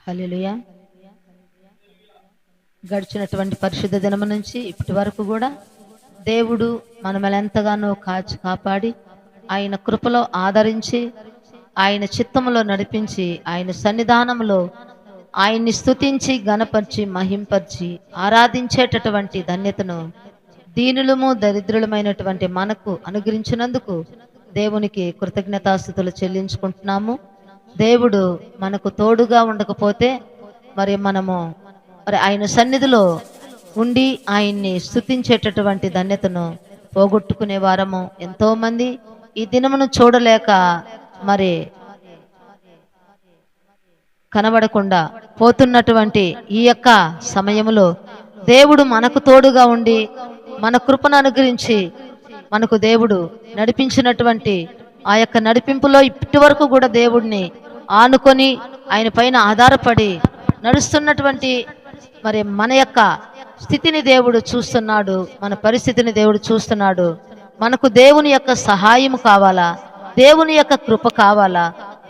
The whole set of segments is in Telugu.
హల్లెలూయా. గడిచినటువంటి పరిశుద్ధ దినము నుంచి ఇప్పటి వరకు కూడా దేవుడు మనల్ని ఎంతగానో కాచి కాపాడి ఆయన కృపలో ఆదరించి ఆయన చిత్తములో నడిపించి ఆయన సన్నిధానంలో ఆయన్ని స్తుతించి గణపరిచి మహింపరిచి ఆరాధించేటటువంటి ధన్యతను దీనులము దరిద్రులమైనటువంటి మనకు అనుగ్రహించినందుకు దేవునికి కృతజ్ఞతాస్తుతులు చెల్లించుకుంటున్నాము. దేవుడు మనకు తోడుగా ఉండకపోతే మనము ఆయన సన్నిధిలో ఉండి ఆయన్ని స్తుతించేటటువంటి ధన్యతను పోగొట్టుకునే వారము. ఎంతో మంది ఈ దినమును చూడలేక కనబడకుండా పోతున్నటువంటి ఈ యొక్క సమయంలో దేవుడు మనకు తోడుగా ఉండి మన కృపను అనుగ్రహించి మనకు దేవుడు నడిపించినటువంటి ఆ యొక్క నడిపింపులో ఇప్పటి వరకు కూడా దేవుడిని ఆనుకొని ఆయన పైన ఆధారపడి నడుస్తున్నటువంటి మన యొక్క స్థితిని దేవుడు చూస్తున్నాడు, మన పరిస్థితిని దేవుడు చూస్తున్నాడు. మనకు దేవుని యొక్క సహాయం కావాలా, దేవుని యొక్క కృప కావాలా,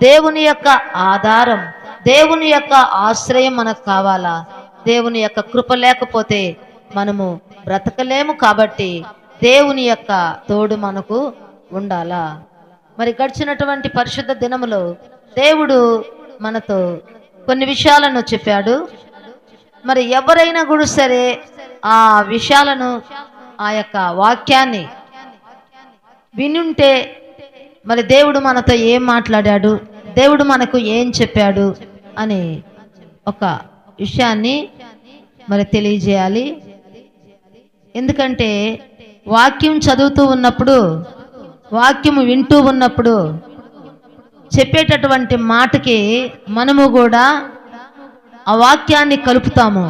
దేవుని యొక్క ఆధారం, దేవుని యొక్క ఆశ్రయం మనకు కావాలా. దేవుని యొక్క కృప లేకపోతే మనము బ్రతకలేము. కాబట్టి దేవుని యొక్క తోడు మనకు ఉండాలా. గడిచినటువంటి పరిశుద్ధ దినములో దేవుడు మనతో కొన్ని విషయాలను చెప్పాడు. ఎవరైనా కూడా సరే ఆ విషయాలను ఆ యొక్క వాక్యాన్ని వినుంటే దేవుడు మనతో ఏం మాట్లాడాడు, దేవుడు మనకు ఏం చెప్పాడు అని ఒక విషయాన్ని తెలియజేయాలి. ఎందుకంటే వాక్యం చదువుతూ ఉన్నప్పుడు, వాక్యం వింటూ ఉన్నప్పుడు చెప్పేటటువంటి మాటకి మనము కూడా ఆ వాక్యాన్ని కలుపుతాము.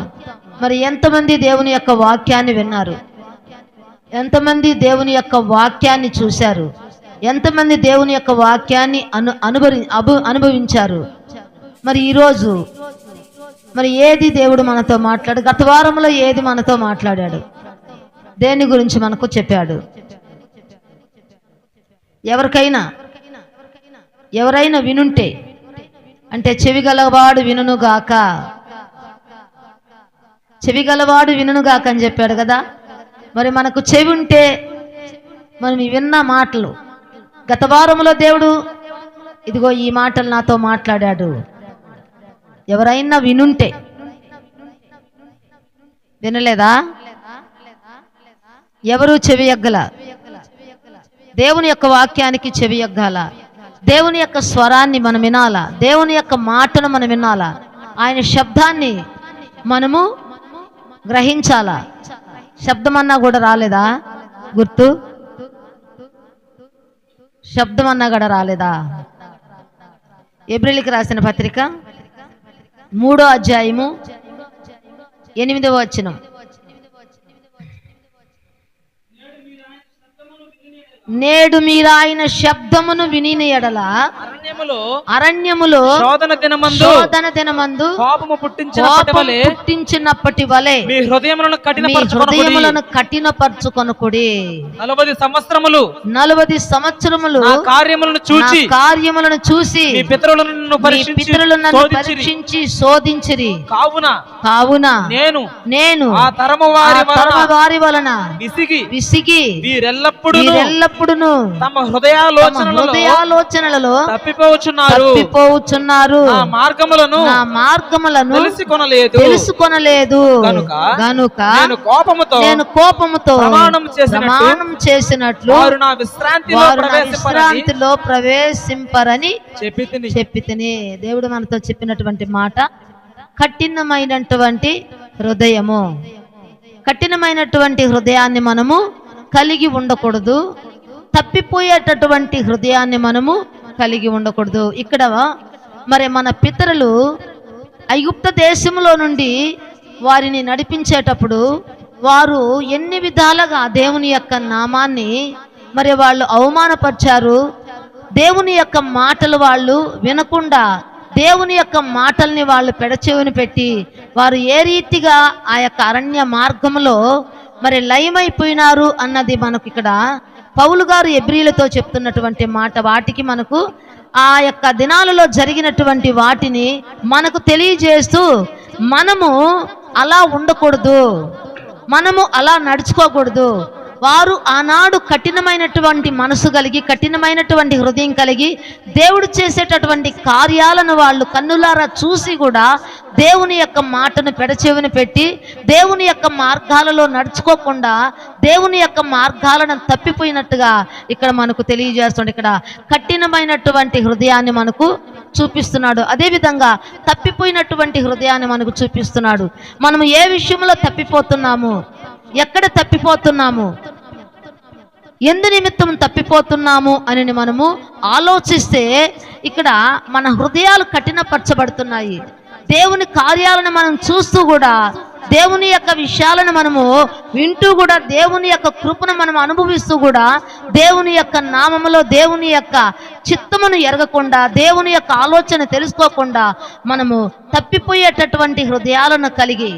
ఎంతమంది దేవుని యొక్క వాక్యాన్ని విన్నారు, ఎంతమంది దేవుని యొక్క వాక్యాన్ని చూశారు, ఎంతమంది దేవుని యొక్క వాక్యాన్ని అనుభవించారు. ఈరోజు ఏది దేవుడు మనతో మాట్లాడు, గత వారంలో ఏది మనతో మాట్లాడాడు, దేని గురించి మనకు చెప్పాడు. ఎవరైనా వినుంటే అంటే చెవిగలవాడు వినుగాక, చెవిగలవాడు వినుగాక అని చెప్పాడు కదా. మనకు చెవి ఉంటే మనం విన్న మాటలు, గత వారంలో దేవుడు ఇదిగో ఈ మాటలు నాతో మాట్లాడాడు, ఎవరైనా వినుంటే, వినలేదా? ఎవరు చెవి ఎగ్గల? దేవుని యొక్క వాక్యానికి చెవి ఎగ్గాల, దేవుని యొక్క స్వరాన్ని మనం వినాలా, దేవుని యొక్క మాటను మనం వినాలా, ఆయన శబ్దాన్ని మనము గ్రహించాలా. శబ్దం అన్నా కూడా రాలేదా? గుర్తు శబ్దం అన్నా కూడా రాలేదా? ఏప్రిల్కి రాసిన పత్రిక 3వ అధ్యాయము 8వ వచనం. నేడు మీరు ఆయన శబ్దమును విని ఎడల అరణ్యములో శోధన దినమందు కోపము పుట్టించినప్పటి వలె మీ హృదయములను కఠినపరచుకొనుకుడి. 40 సంవత్సరములు కార్యములను చూసి మీ పితరులను పరీక్షించి శోధించిరి. కావున నేను ఆ తరము వారి వలన విసిగి వీరెల్లప్పుడూ తమ హృదయాలోచనలలో తప్పిపోవచ్చున్నారు, నా మార్గములను తెలుసుకొనలేదు. గనుక నేను కోపముతో ప్రమాణం చేసినట్లు వారు నా విశ్రాంతిలో ప్రవేశింపరని చెప్పితిని. దేవుడు మనతో చెప్పినటువంటి మాట, కఠినమైనటువంటి హృదయము, కఠినమైనటువంటి హృదయాన్ని మనము కలిగి ఉండకూడదు. తప్పిపోయేటటువంటి హృదయాన్ని మనము కలిగి ఉండకూడదు. ఇక్కడ మన పితరులు ఐగుప్త దేశంలో నుండి వారిని నడిపించేటప్పుడు వారు ఎన్ని విధాలుగా దేవుని యొక్క నామాన్ని వాళ్ళు అవమానపరిచారు. దేవుని యొక్క మాటలు వాళ్ళు వినకుండా దేవుని యొక్క మాటల్ని వాళ్ళు పెడచెవిని పెట్టి వారు ఏ రీతిగా ఆ యొక్క అరణ్య మార్గంలో లయమైపోయినారు అన్నది మనకు ఇక్కడ పౌలు గారు ఎబ్రీలతో చెప్తున్నటువంటి మాట. వాటికి మనకు ఆ యొక్క దినాలలో జరిగినటువంటి వాటిని మనకు తెలియజేస్తూ మనము అలా ఉండకూడదు, మనము అలా నడుచుకోకూడదు. వారు ఆనాడు కఠినమైనటువంటి మనసు కలిగి, కఠినమైనటువంటి హృదయం కలిగి దేవుడు చేసేటటువంటి కార్యాలను వాళ్ళు కన్నులారా చూసి కూడా దేవుని యొక్క మాటను పెడచెవిన పెట్టి దేవుని యొక్క మార్గాలలో నడుచుకోకుండా దేవుని యొక్క మార్గాలను తప్పిపోయినట్టుగా ఇక్కడ మనకు తెలియజేస్తున్నాడు. ఇక్కడ కఠినమైనటువంటి హృదయాన్ని మనకు చూపిస్తున్నాడు. అదేవిధంగా తప్పిపోయినటువంటి హృదయాన్ని మనకు చూపిస్తున్నాడు. మనము ఏ విషయంలో తప్పిపోతున్నాము, ఎక్కడ తప్పిపోతున్నాము, ఎందు నిమిత్తం తప్పిపోతున్నాము అని మనము ఆలోచిస్తే ఇక్కడ మన హృదయాలు కఠినపరచబడుతున్నాయి. దేవుని కార్యాలను మనం చూస్తూ కూడా, దేవుని యొక్క విషయాలను మనము వింటూ కూడా, దేవుని యొక్క కృపను మనం అనుభవిస్తూ కూడా దేవుని యొక్క నామములో దేవుని యొక్క చిత్తమును ఎరగకుండా, దేవుని యొక్క ఆలోచన తెలుసుకోకుండా మనము తప్పిపోయేటటువంటి హృదయాలను కలిగి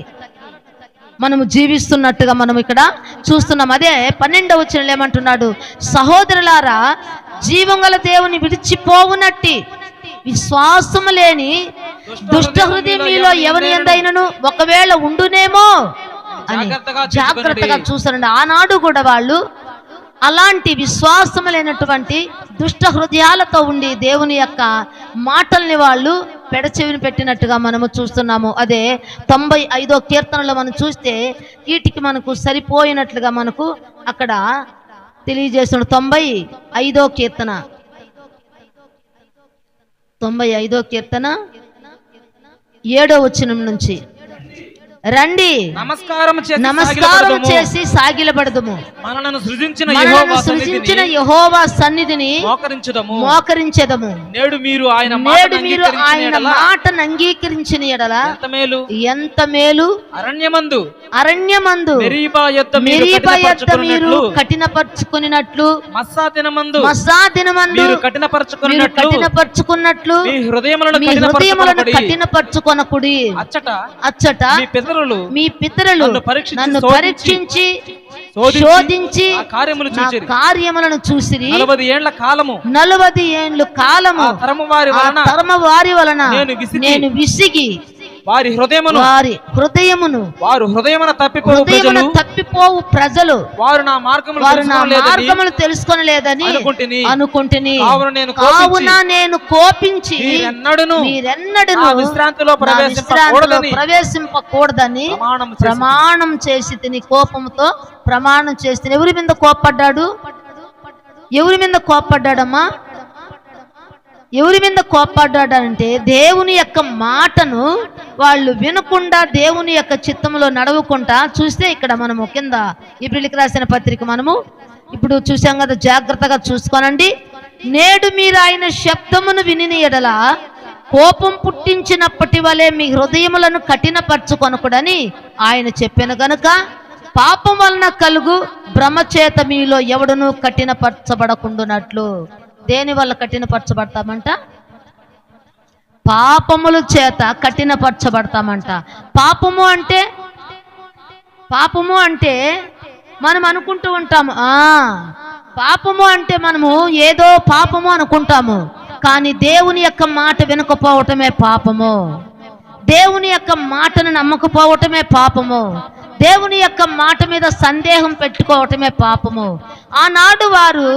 మనము జీవిస్తున్నట్టుగా మనం ఇక్కడ చూస్తున్నాం. అదే 12వ వచనంలో ఏమంటున్నాడు? సహోదరులారా, జీవంగల దేవుని విడిచిపోవునట్టి విశ్వాసము లేని దుష్ట హృదయం మీలో ఎవరి యందైనను ఒకవేళ ఉండునేమో అని జాగ్రత్తగా చూస్తారండి. ఆనాడు కూడా వాళ్ళు అలాంటి విశ్వాసం లేనటువంటి దుష్ట హృదయాలతో ఉండి దేవుని యొక్క మాటల్ని వాళ్ళు పెడచెవిని పెట్టినట్టుగా మనము చూస్తున్నాము. అదే 95వ కీర్తనలో మనం చూస్తే వీటికి మనకు సరిపోయినట్లుగా మనకు అక్కడ తెలియజేస్తున్నాడు. 95వ కీర్తన 7వ వచనం నుంచి, రండి నమస్కారం చేసి సాగిలబడదుము, మనలను సృజించిన యెహోవా సన్నిధిని మోకరించెదము. నేడు మీరు ఆయన మాటను అంగీకరించిన ఎడల ఎంత మేలు. అరణ్యమందు మెరీబా యొద్ద మీరు కఠినపరచుకున్నట్లు, మస్సా దినమందు మీరు కఠినపరచుకున్నట్లు మీ హృదయములను కఠినపరచుకొనకుడి. అచ్చట మీ పితరులు నన్ను పరీక్షించి శోధించి కార్యములను చూసిరి. 40 ఏండ్ల కాలము తరము వారి వలన నేను విసిగి వారి హృదయమును తప్పిపోవు ప్రజలు వారు నా మార్గములు తెలుసుకొనలేదని అనుకుంటుని. కావున నేను కోపించి మీరెన్నడూ విశ్రాంతిలో ప్రవేశింపకూడదని ప్రమాణం చేసి తిని, కోపంతో ప్రమాణం చేసి. ఎవరి మీద కోప్పడ్డాడు? ఎవరి మీద కోప్పడ్డాడమ్మా? ఎవరి మీద కోప్పడ్డాడంటే దేవుని యొక్క మాటను వాళ్ళు వినకుండా, దేవుని యొక్క చిత్తంలో నడవకుండా చూస్తే ఇక్కడ మనము కింద హెబ్రీయులకు రాసిన పత్రిక మనము ఇప్పుడు చూసాం కదా, జాగ్రత్తగా చూసుకోనండి. నేడు మీరు ఆయన శబ్దమును విని ఎడల కోపం పుట్టించినప్పటి వలె మీ హృదయములను కఠినపరచుకొనకుడని ఆయన చెప్పాను గనుక పాపం వలన కలుగు భ్రమ చేత మీలో ఎవడునూ కఠినపరచబడకుండునట్లు. దేని వల్ల కఠినపరచబడతామంట? పాపముల చేత కఠినపరచబడతామంట. పాపము అంటే మనం అనుకుంటూ ఉంటాము, పాపము అంటే మనము ఏదో పాపము అనుకుంటాము. కానీ దేవుని యొక్క మాట వినకపోవటమే పాపము. దేవుని యొక్క మాటను నమ్మకపోవటమే పాపము. దేవుని యొక్క మాట మీద సందేహం పెట్టుకోవటమే పాపము. ఆనాడు వారు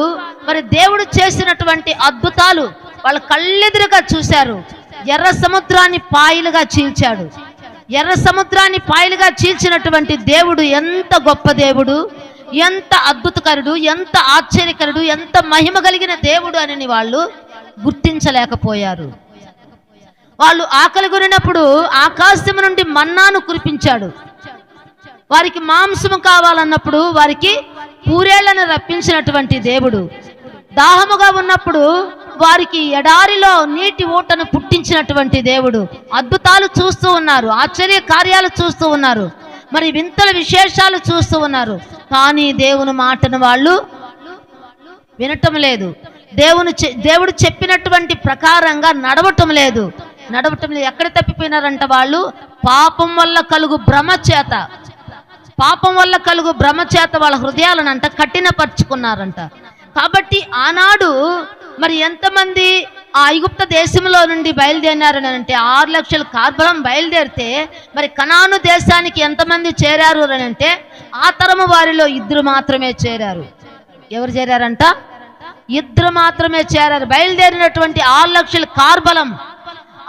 మరి దేవుడు చేసినటువంటి అద్భుతాలు వాళ్ళ కళ్ళెదురుగా చూశారు. ఎర్ర సముద్రాన్ని పాయలుగా చీల్చాడు. ఎర్ర సముద్రాన్ని పాయలుగా చీల్చినటువంటి దేవుడు ఎంత గొప్ప దేవుడు, ఎంత అద్భుతకరుడు, ఎంత ఆశ్చర్యకరుడు, ఎంత మహిమ కలిగిన దేవుడు అని వాళ్ళు గుర్తించలేకపోయారు. వాళ్ళు ఆకలి కొనినప్పుడు ఆకాశం నుండి మన్నాను కురిపించాడు. వారికి మాంసము కావాలన్నప్పుడు వారికి పూరేళ్లను రప్పించినటువంటి దేవుడు. దాహముగా ఉన్నప్పుడు వారికి ఎడారిలో నీటి ఊటను పుట్టించినటువంటి దేవుడు. అద్భుతాలు చూస్తూ ఉన్నారు, ఆశ్చర్య కార్యాలు చూస్తూ ఉన్నారు, మరి వింతల విశేషాలు చూస్తూ ఉన్నారు. కానీ దేవుని మాటను వాళ్ళు వినటం లేదు. దేవుడు చెప్పినటువంటి ప్రకారంగా నడవటం లేదు. ఎక్కడ తప్పిపోయినారంట? వాళ్ళు పాపం వల్ల కలుగు భ్రమ చేత వాళ్ళ హృదయాలనంట కఠినపరుచుకున్నారంట. కాబట్టి ఆనాడు మరి ఎంతమంది ఆ ఐగుప్త దేశంలో నుండి బయలుదేరారని అంటే 6 లక్షల కార్బలం బయలుదేరితే మరి కనాను దేశానికి ఎంతమంది చేరారు అని అంటే ఆ తరము వారిలో 2 మాత్రమే చేరారు. ఎవరు చేరారంట? 2 మాత్రమే చేరారు. బయలుదేరినటువంటి 6 లక్షల కార్బలం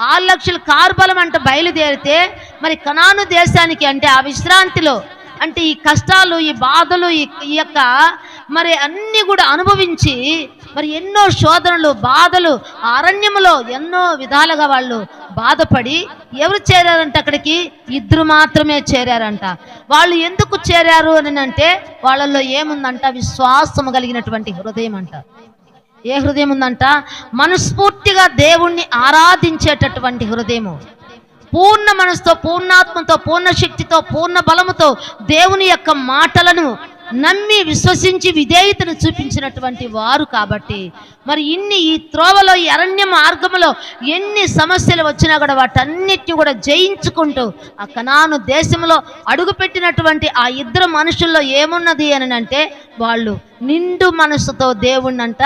6 లక్షల కార్బలం అంటే బయలుదేరితే మరి కనాను దేశానికి అంటే ఆ విశ్రాంతిలో అంటే ఈ కష్టాలు, ఈ బాధలు, ఈ యొక్క మరి అన్నీ కూడా అనుభవించి మరి ఎన్నో శోధనలు, బాధలు, అరణ్యములో ఎన్నో విధాలుగా వాళ్ళు బాధపడి ఎవరు చేరారంట? అక్కడికి 2 మాత్రమే చేరారంట. వాళ్ళు ఎందుకు చేరారు అని అంటే వాళ్ళల్లో ఏముందంట? విశ్వాసము కలిగినటువంటి హృదయం అంట. ఏ హృదయం ఉందంట? మనస్ఫూర్తిగా దేవుణ్ణి ఆరాధించేటటువంటి హృదయము. పూర్ణ మనసుతో, పూర్ణాత్మతో, పూర్ణ శక్తితో, పూర్ణ బలముతో దేవుని యొక్క మాటలను నమ్మి విశ్వసించి విధేయతను చూపించినటువంటి వారు. కాబట్టి మరి ఈ త్రోవలో, ఈ అరణ్య మార్గములో ఎన్ని సమస్యలు వచ్చినా కూడా వాటన్నిటిని కూడా జయించుకుంటూ ఆ కనాను దేశంలో అడుగుపెట్టినటువంటి ఆ 2 మనుషుల్లో ఏమున్నది అని అంటే వాళ్ళు నిండు మనసుతో దేవుణ్ణంట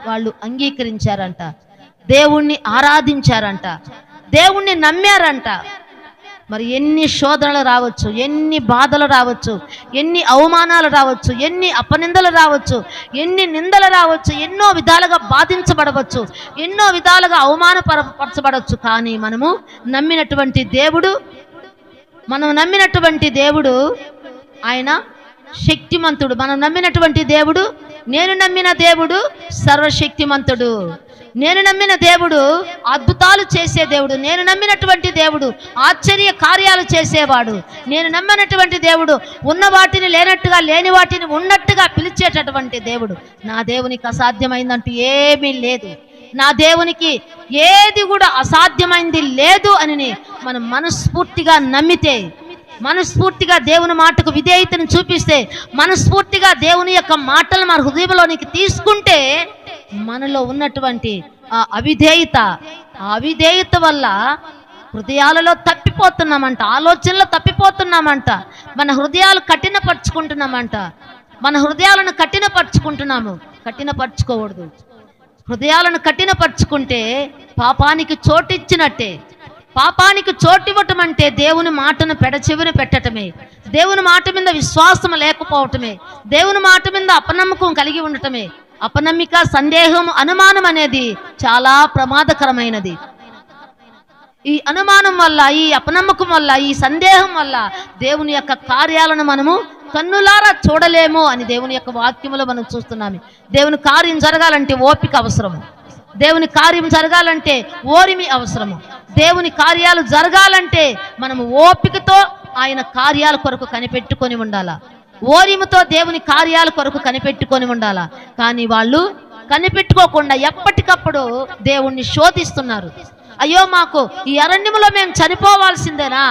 వాళ్ళు అంగీకరించారంట, దేవుణ్ణి ఆరాధించారంట, దేవుణ్ణి నమ్మారంట. మరి ఎన్ని శోధనలు రావచ్చు, ఎన్ని బాధలు రావచ్చు, ఎన్ని అవమానాలు రావచ్చు, ఎన్ని అపనిందలు రావచ్చు, ఎన్ని నిందలు రావచ్చు, ఎన్నో విధాలుగా బాధించబడవచ్చు, ఎన్నో విధాలుగా అవమానపరచబడవచ్చు. కానీ మనము నమ్మినటువంటి దేవుడు ఆయన శక్తిమంతుడు. మనం నమ్మినటువంటి దేవుడు, నేను నమ్మిన దేవుడు సర్వశక్తిమంతుడు. నేను నమ్మిన దేవుడు అద్భుతాలు చేసే దేవుడు. నేను నమ్మినటువంటి దేవుడు ఆశ్చర్య కార్యాలు చేసేవాడు. నేను నమ్మినటువంటి దేవుడు ఉన్న వాటిని లేనట్టుగా, లేని వాటిని ఉన్నట్టుగా పిలిచేటటువంటి దేవుడు. నా దేవునికి అసాధ్యమైందంటూ ఏమీ లేదు. నా దేవునికి ఏది కూడా అసాధ్యమైంది లేదు అని మనం మనస్ఫూర్తిగా నమ్మితే, మనస్ఫూర్తిగా దేవుని మాటకు విధేయతను చూపిస్తే, మనస్ఫూర్తిగా దేవుని యొక్క మాటలు మన హృదయంలోనికి తీసుకుంటే మనలో ఉన్నటువంటి ఆ అవిధేయత వల్ల హృదయాలలో తప్పిపోతున్నామంట, ఆలోచనలో తప్పిపోతున్నామంట, మన హృదయాలు కఠినపరుచుకుంటున్నామంట. మన హృదయాలను కఠినపరుచుకోకూడదు. హృదయాలను కఠినపరుచుకుంటే పాపానికి చోటిచ్చినట్టే. పాపానికి చోటివ్వటం అంటే దేవుని మాటను పెడచెవిన పెట్టటమే, దేవుని మాట మీద విశ్వాసం లేకపోవటమే, దేవుని మాట మీద అపనమ్మకం కలిగి ఉండటమే. అపనమ్మిక, సందేహం, అనుమానం అనేది చాలా ప్రమాదకరమైనది. ఈ అనుమానం వల్ల, ఈ అపనమ్మకం వల్ల, ఈ సందేహం వల్ల దేవుని యొక్క కార్యాలను మనము కన్నులారా చూడలేము అని దేవుని యొక్క వాక్యములో మనం చూస్తున్నాము. దేవుని కార్యం జరగాలంటే ఓపిక అవసరము. దేవుని కార్యం జరగాలంటే ఓరిమి అవసరము. దేవుని కార్యాలు జరగాలంటే మనము ఓపికతో ఆయన కార్యాల కొరకు కనిపెట్టుకొని ఉండాలా. ఓరిముతో దేవుని కార్యాల కొరకు కనిపెట్టుకొని ఉండాలా. కానీ వాళ్ళు కనిపెట్టుకోకుండా ఎప్పటికప్పుడు దేవుణ్ణి శోధిస్తున్నారు. అయ్యో, మాకు ఈ అరణ్యములో మేము చనిపోవాల్సిందేనా?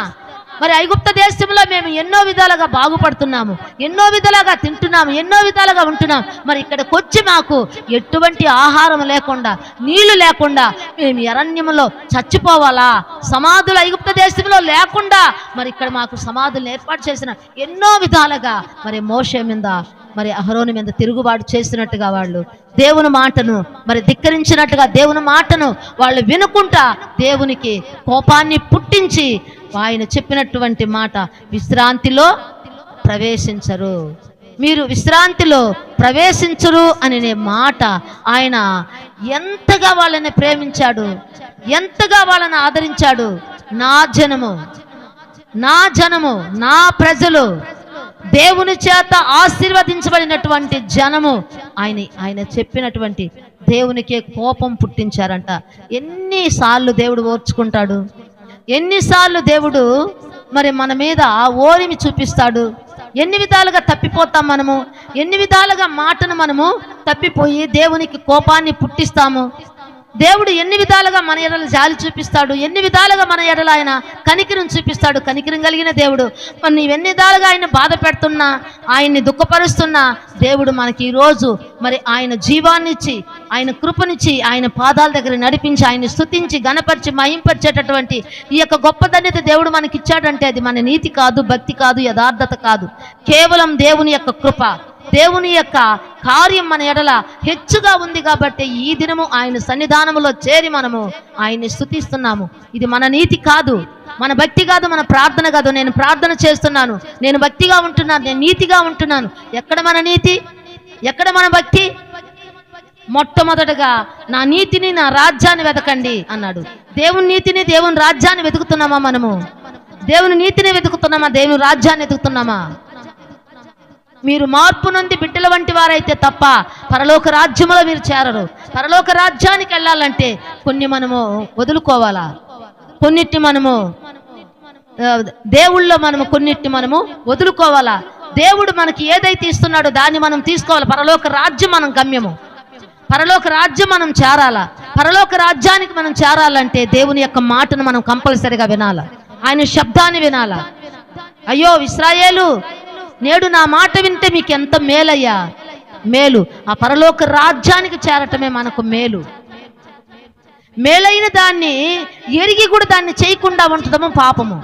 మరి ఐగుప్త దేశంలో మేము ఎన్నో విధాలుగా బాగుపడుతున్నాము, ఎన్నో విధాలుగా తింటున్నాము, ఎన్నో విధాలుగా ఉంటున్నాం. మరి ఇక్కడికి వచ్చి మాకు ఎటువంటి ఆహారం లేకుండా, నీళ్లు లేకుండా మేము అరణ్యములో చచ్చిపోవాలా? సమాధులు ఐగుప్త దేశంలో లేకుండా మరి ఇక్కడ మాకు సమాధులను ఏర్పాటు చేసిన ఎన్నో విధాలుగా మరి మోషే మీద, మరి అహరోను మీద తిరుగుబాటు చేసినట్టుగా వాళ్ళు దేవుని మాటను మరి ధిక్కరించినట్టుగా దేవుని మాటను వాళ్ళు వినుకుంటా దేవునికి కోపాన్ని పుట్టించి ఆయన చెప్పినటువంటి మాట, విశ్రాంతిలో ప్రవేశించరు, మీరు విశ్రాంతిలో ప్రవేశించరు అనే మాట ఆయన ఎంతగా వాళ్ళని ప్రేమించాడు, ఎంతగా వాళ్ళని ఆదరించాడు. నా జనము, నా ప్రజలు, దేవుని చేత ఆశీర్వదించబడినటువంటి జనము ఆయన చెప్పినటువంటి దేవునికే కోపం పుట్టించారంట. ఎన్నిసార్లు దేవుడు ఓర్చుకుంటాడు, ఎన్నిసార్లు దేవుడు మరి మన మీద ఓరిమి చూపిస్తాడు. ఎన్ని విధాలుగా తప్పిపోతాం మనము, ఎన్ని విధాలుగా మాటను మనము తప్పిపోయి దేవునికి కోపాన్ని పుట్టిస్తాము. దేవుడు ఎన్ని విధాలుగా మన ఎడల జాలి చూపిస్తాడు, ఎన్ని విధాలుగా మన ఎడల ఆయన కనికరం చూపిస్తాడు. కనికరం కలిగిన దేవుడు. మరి నీవెన్ని విధాలుగా ఆయన బాధ పెడుతున్నా, ఆయన్ని దుఃఖపరుస్తున్నా దేవుడు మనకి ఈరోజు మరి ఆయన జీవాన్నిచ్చి, ఆయన కృపనిచ్చి, ఆయన పాదాల దగ్గర నడిపించి, ఆయన్ని స్తుతించి, గణపరిచి, మహింపరిచేటటువంటి ఈ యొక్క గొప్ప ధన్యత దేవుడు మనకి ఇచ్చాడంటే అది మన నీతి కాదు, భక్తి కాదు, యథార్థత కాదు, కేవలం దేవుని యొక్క కృప, దేవుని యొక్క కార్యం మన ఎడల హెచ్చుగా ఉంది కాబట్టి ఈ దినము ఆయన సన్నిధానములో చేరి మనము ఆయన్ని స్తుతిస్తున్నాము. ఇది మన నీతి కాదు, మన భక్తి కాదు, మన ప్రార్థన కాదు. నేను ప్రార్థన చేస్తున్నాను, నేను భక్తిగా ఉంటున్నాను, నేను నీతిగా ఉంటున్నాను. ఎక్కడ మన నీతి, ఎక్కడ మన భక్తి? మొట్టమొదటగా నా నీతిని, నా రాజ్యాన్ని వెతకండి అన్నాడు. దేవుని నీతిని, దేవుని రాజ్యాన్ని వెతుకుతున్నామా? మనము దేవుని నీతిని వెతుకుతున్నామా? దేవుని రాజ్యాన్ని వెతుకుతున్నామా? మీరు మార్పు నుండి బిడ్డల వంటి వారైతే తప్ప పరలోక రాజ్యములో మీరు చేరరు. పరలోక రాజ్యానికి వెళ్ళాలంటే కొన్ని మనము వదులుకోవాలా, కొన్నిటిని మనము దేవుళ్ళో మనము కొన్నిటిని మనము వదులుకోవాలా. దేవుడు మనకి ఏదైతే ఇస్తున్నాడో దాన్ని మనం తీసుకోవాలి. పరలోక రాజ్యం మనం గమ్యము, పరలోక రాజ్యం మనం చేరాలా. పరలోక రాజ్యానికి మనం చేరాలంటే దేవుని యొక్క మాటను మనం కంపల్సరిగా వినాలా, ఆయన శబ్దాన్ని వినాలా. అయ్యో ఇశ్రాయేలు, నేడు నా మాట వింటే మీకు ఎంత మేలయ్యా, మేలు. ఆ పరలోక రాజ్యానికి చేరటమే మనకు మేలు. మేలైన దాన్ని ఎరిగి కూడా దాన్ని చేయకుండా ఉండటము పాపము.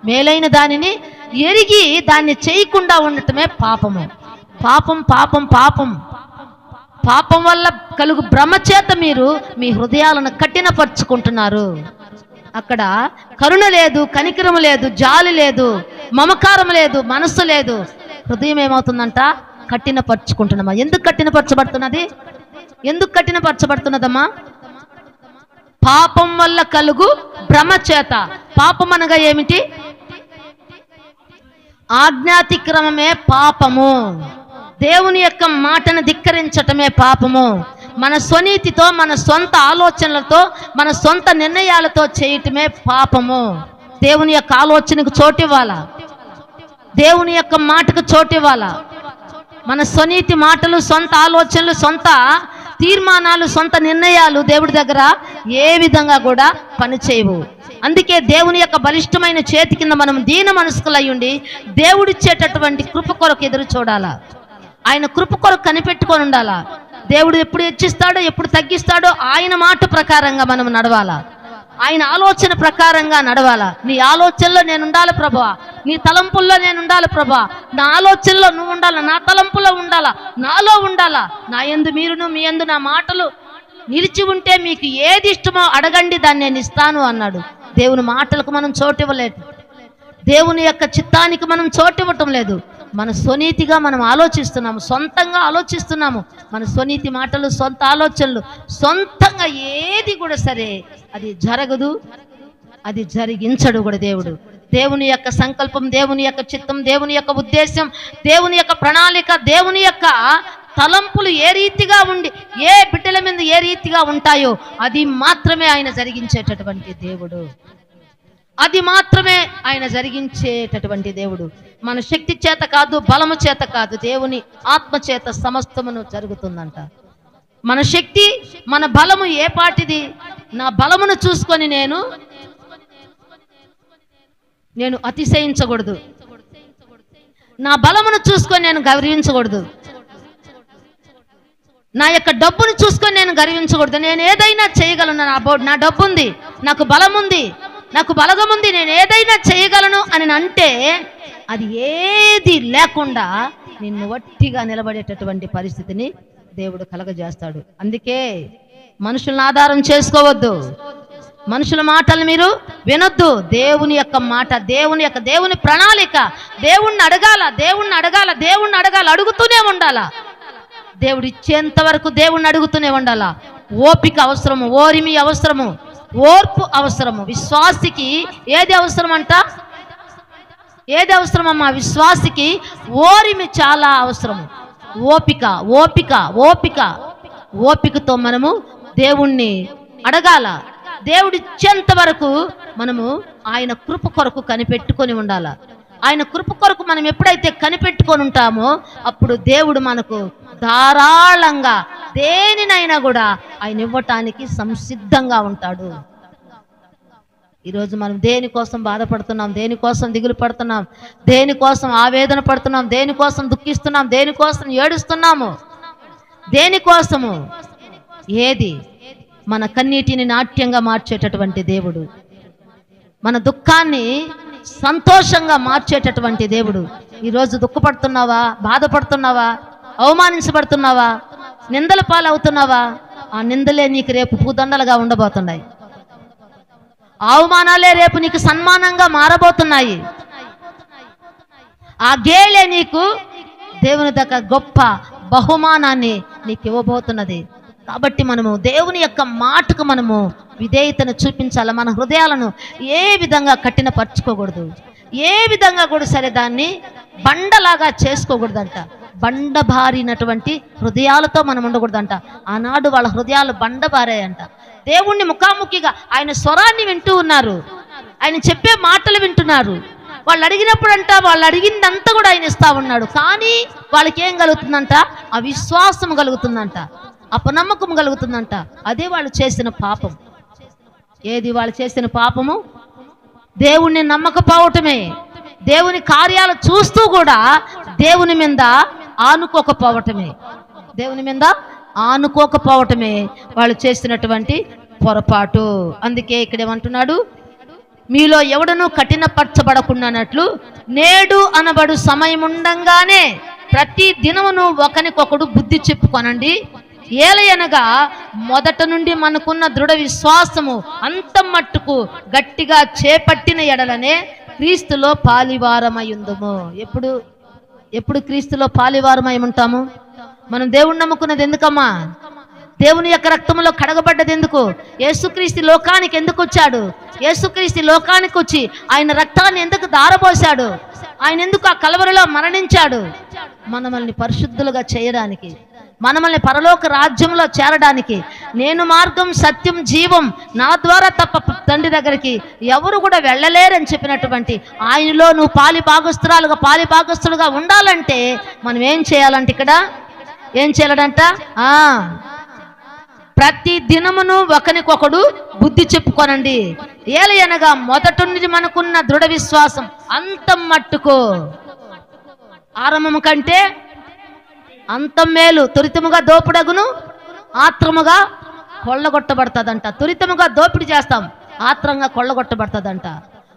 మేలైన దానిని ఎరిగి దాన్ని చేయకుండా ఉండటమే పాపము. పాపం పాపం పాపం పాపం వల్ల కలుగు భ్రమ చేత మీరు మీ హృదయాలను కఠినపరుచుకుంటున్నారు. అక్కడ కరుణ లేదు, కనికరము లేదు, జాలి లేదు, మమకారం లేదు, మనస్సు లేదు. హృదయం ఏమవుతుందంట? కఠినపరుచుకుంటున్నామా? ఎందుకు కఠినపరచబడుతున్నది? ఎందుకు కఠినపరచబడుతున్నదమ్మా? పాపం వల్ల కలుగు భ్రమ చేత. పాపం అనగా ఏమిటి? ఆజ్ఞాతిక్రమమే పాపము. దేవుని యొక్క మాటను ధిక్కరించటమే పాపము. మన స్వనీతితో, మన సొంత ఆలోచనలతో, మన సొంత నిర్ణయాలతో చేయటమే పాపము. దేవుని యొక్క ఆలోచనకు చోటివ్వాలా, దేవుని యొక్క మాటకు చోటివ్వాలా. మన స్వనీతి మాటలు, సొంత ఆలోచనలు, సొంత తీర్మానాలు, సొంత నిర్ణయాలు దేవుడి దగ్గర ఏ విధంగా కూడా పనిచేయవు. అందుకే దేవుని యొక్క బలిష్టమైన చేతి కింద మనం దీన మనస్కులయ్యుండి దేవుడిచ్చేటటువంటి కృప కొరకు ఎదురు చూడాలా. ఆయన కృప కొరకు కనిపెట్టుకొని ఉండాలా. దేవుడు ఎప్పుడు హెచ్చిస్తాడో, ఎప్పుడు తగ్గిస్తాడో ఆయన మాట ప్రకారంగా మనం నడవాలా, ఆయన ఆలోచన ప్రకారంగా నడవాలా. నీ ఆలోచనలో నేను ఉండాలి ప్రభువా, నీ తలంపుల్లో నేను ఉండాలి ప్రభువా, నా ఆలోచనలో నువ్వు ఉండాలా, నా తలంపులో ఉండాలా, నాలో ఉండాలా. నా యందు మీరును, మీ యందు నా మాటలు నిలిచి ఉంటే మీకు ఏది ఇష్టమో అడగండి, దాన్ని నేను ఇస్తాను అన్నాడు. దేవుని మాటలకు మనం చోటివ్వలేదు, దేవుని యొక్క చిత్తానికి మనం చోటివ్వటం లేదు. మన స్వనీతిగా మనం ఆలోచిస్తున్నాము, సొంతంగా ఆలోచిస్తున్నాము. మన స్వనీతి మాటలు, సొంత ఆలోచనలు, సొంతంగా ఏది కూడా సరే అది జరగదు, అది జరిగించడు కూడా దేవుడు. దేవుని యొక్క సంకల్పం, దేవుని యొక్క చిత్తం, దేవుని యొక్క ఉద్దేశం, దేవుని యొక్క ప్రణాళిక, దేవుని యొక్క తలంపులు ఏ రీతిగా ఉండి ఏ బిడ్డల మీద ఏ రీతిగా ఉంటాయో అది మాత్రమే ఆయన జరిగించేటటువంటి దేవుడు. అది మాత్రమే ఆయన జరిగించేటటువంటి దేవుడు. మన శక్తి చేత కాదు, బలము చేత కాదు, దేవుని ఆత్మ చేత సమస్తమును జరుగుతుందంట. మన శక్తి, మన బలము ఏ పాటిది? నా బలమును చూసుకొని నేను అతిశయించకూడదు, నా బలమును చూసుకొని నేను గర్వించకూడదు, నా యొక్క డబ్బును చూసుకొని నేను గర్వించకూడదు. నేను ఏదైనా చేయగలను, నా డబ్బు ఉంది, నాకు బలం ఉంది, నాకు బలగం ఉంది, నేను ఏదైనా చేయగలను అని అంటే అది ఏది లేకుండా నిన్ను వట్టిగా నిలబడేటటువంటి పరిస్థితిని దేవుడు కలగజేస్తాడు. అందుకే మనుషులను ఆధారం చేసుకోవద్దు, మనుషుల మాటలు మీరు వినొద్దు. దేవుని యొక్క మాట, దేవుని ప్రణాళిక, దేవుణ్ణి అడగాల, అడుగుతూనే ఉండాలా. దేవుడు ఇచ్చేంత వరకు దేవుణ్ణి అడుగుతూనే ఉండాలా. ఓపిక అవసరము, ఓరిమి అవసరము, ఓర్పు అవసరము. విశ్వాసికి ఏది అవసరం అంట? ఏది అవసరమమ్మా? విశ్వాసికి ఓరిమి చాలా అవసరము. ఓపికతో మనము దేవుణ్ణి అడగాల. దేవుడిచ్చేంత వరకు మనము ఆయన కృప కొరకు కనిపెట్టుకొని ఉండాల. ఆయన కృప కొరకు మనం ఎప్పుడైతే కనిపెట్టుకొని ఉంటామో అప్పుడు దేవుడు మనకు ధారాళంగా దేనినైనా కూడా ఆయన ఇవ్వటానికి సంసిద్ధంగా ఉంటాడు. ఈరోజు మనం దేనికోసం బాధపడుతున్నాం, దేనికోసం దిగులు పడుతున్నాం, దేనికోసం ఆవేదన పడుతున్నాం, దేనికోసం దుఃఖిస్తున్నాం, దేనికోసం ఏడుస్తున్నాము, దేనికోసము? ఏది? మన కన్నీటిని నాట్యంగా మార్చేటటువంటి దేవుడు, మన దుఃఖాన్ని సంతోషంగా మార్చేటటువంటి దేవుడు. ఈరోజు దుఃఖపడుతున్నావా, బాధపడుతున్నావా? అవమానించబడుతున్నావా? నిందల పాలవుతున్నావా? ఆ నిందలే నీకు రేపు పూదండలుగా ఉండబోతున్నాయి. అవమానాలే రేపు నీకు సన్మానంగా మారబోతున్నాయి. ఆ గేలే నీకు దేవుని దగ్గర గొప్ప బహుమానాన్ని నీకు ఇవ్వబోతున్నది. కాబట్టి మనము దేవుని యొక్క మాటకు మనము విధేయతను చూపించాలి. మన హృదయాలను ఏ విధంగా కఠినపరచుకోకూడదు, ఏ విధంగా కూడా సరే దాన్ని బండలాగా చేసుకోకూడదంట. బండబారినటువంటి హృదయాలతో మనం ఉండకూడదంట. ఆనాడు వాళ్ళ హృదయాలు బండబారాయంట. దేవుణ్ణి ముఖాముఖిగా ఆయన స్వరాన్ని వింటూ ఉన్నారు, ఆయన చెప్పే మాటలు వింటున్నారు. వాళ్ళు అడిగినప్పుడంట వాళ్ళు అడిగిందంతా కూడా ఆయన ఇస్తా ఉన్నాడు. కానీ వాళ్ళకి ఏం కలుగుతుందంట? అవిశ్వాసం కలుగుతుందంట, అపనమ్మకం కలుగుతుందంట. అదే వాళ్ళు చేసిన పాపం. ఏది వాళ్ళు చేసిన పాపము? దేవుణ్ణి నమ్మకపోవటమే. దేవుని కార్యాలు చూస్తూ కూడా దేవుని మీద ఆనుకోకపోవటమే, దేవుని మీద ఆనుకోకపోవటమే వాళ్ళు చేసినటువంటి పొరపాటు. అందుకే ఇక్కడ ఏమంటున్నాడు? మీలో ఎవడనూ కఠినపరచబడకుండానట్లు నేడు అనబడు సమయం ఉండంగానే ప్రతి దినమును ఒకనికొకడు బుద్ధి చెప్పుకొనండి. ఏలయనగా మొదట నుండి మనకున్న దృఢ విశ్వాసము అంతం మట్టుకు గట్టిగా చేపట్టిన ఎడలనే క్రీస్తులో పాలివారమయుందుము. ఎప్పుడు క్రీస్తులో పాలివారమై ఉంటాము? మనం దేవుణ్ణి నమ్ముకున్నది ఎందుకమ్మా? దేవుని యొక్క రక్తంలో కడగబడ్డది ఎందుకు? యేసుక్రీస్తు లోకానికి ఎందుకు వచ్చాడు? యేసుక్రీస్తు లోకానికి వచ్చి ఆయన రక్తాన్ని ఎందుకు దారపోశాడు? ఆయన ఎందుకు ఆ కలవరిలో మరణించాడు? మనల్ని పరిశుద్ధులుగా చేయడానికి, మనల్ని పరలోక రాజ్యంలో చేరడానికి. నేను మార్గం, సత్యం, జీవం, నా ద్వారా తప్ప తండ్రి దగ్గరికి ఎవరు కూడా వెళ్ళలేరని చెప్పినటువంటి ఆయనలో నువ్వు పాలిభాగస్తులుగా ఉండాలంటే మనం ఏం చేయాలంటే, ఇక్కడ ఏం చేయాలంట? ప్రతి దినమును ఒకనికొకడు బుద్ధి చెప్పుకోనండి. ఏలయనగా మొదటి నుంచి మనకున్న దృఢ విశ్వాసం అంతం మట్టుకు, ఆరంభము కంటే అంతం మేలు. త్వరితముగా దోపుడగును, ఆత్రముగా కొల్లగొట్టబడతాదంట. త్వరితముగా దోపిడి చేస్తాం, ఆత్రంగా కొల్లగొట్టబడతాదంట.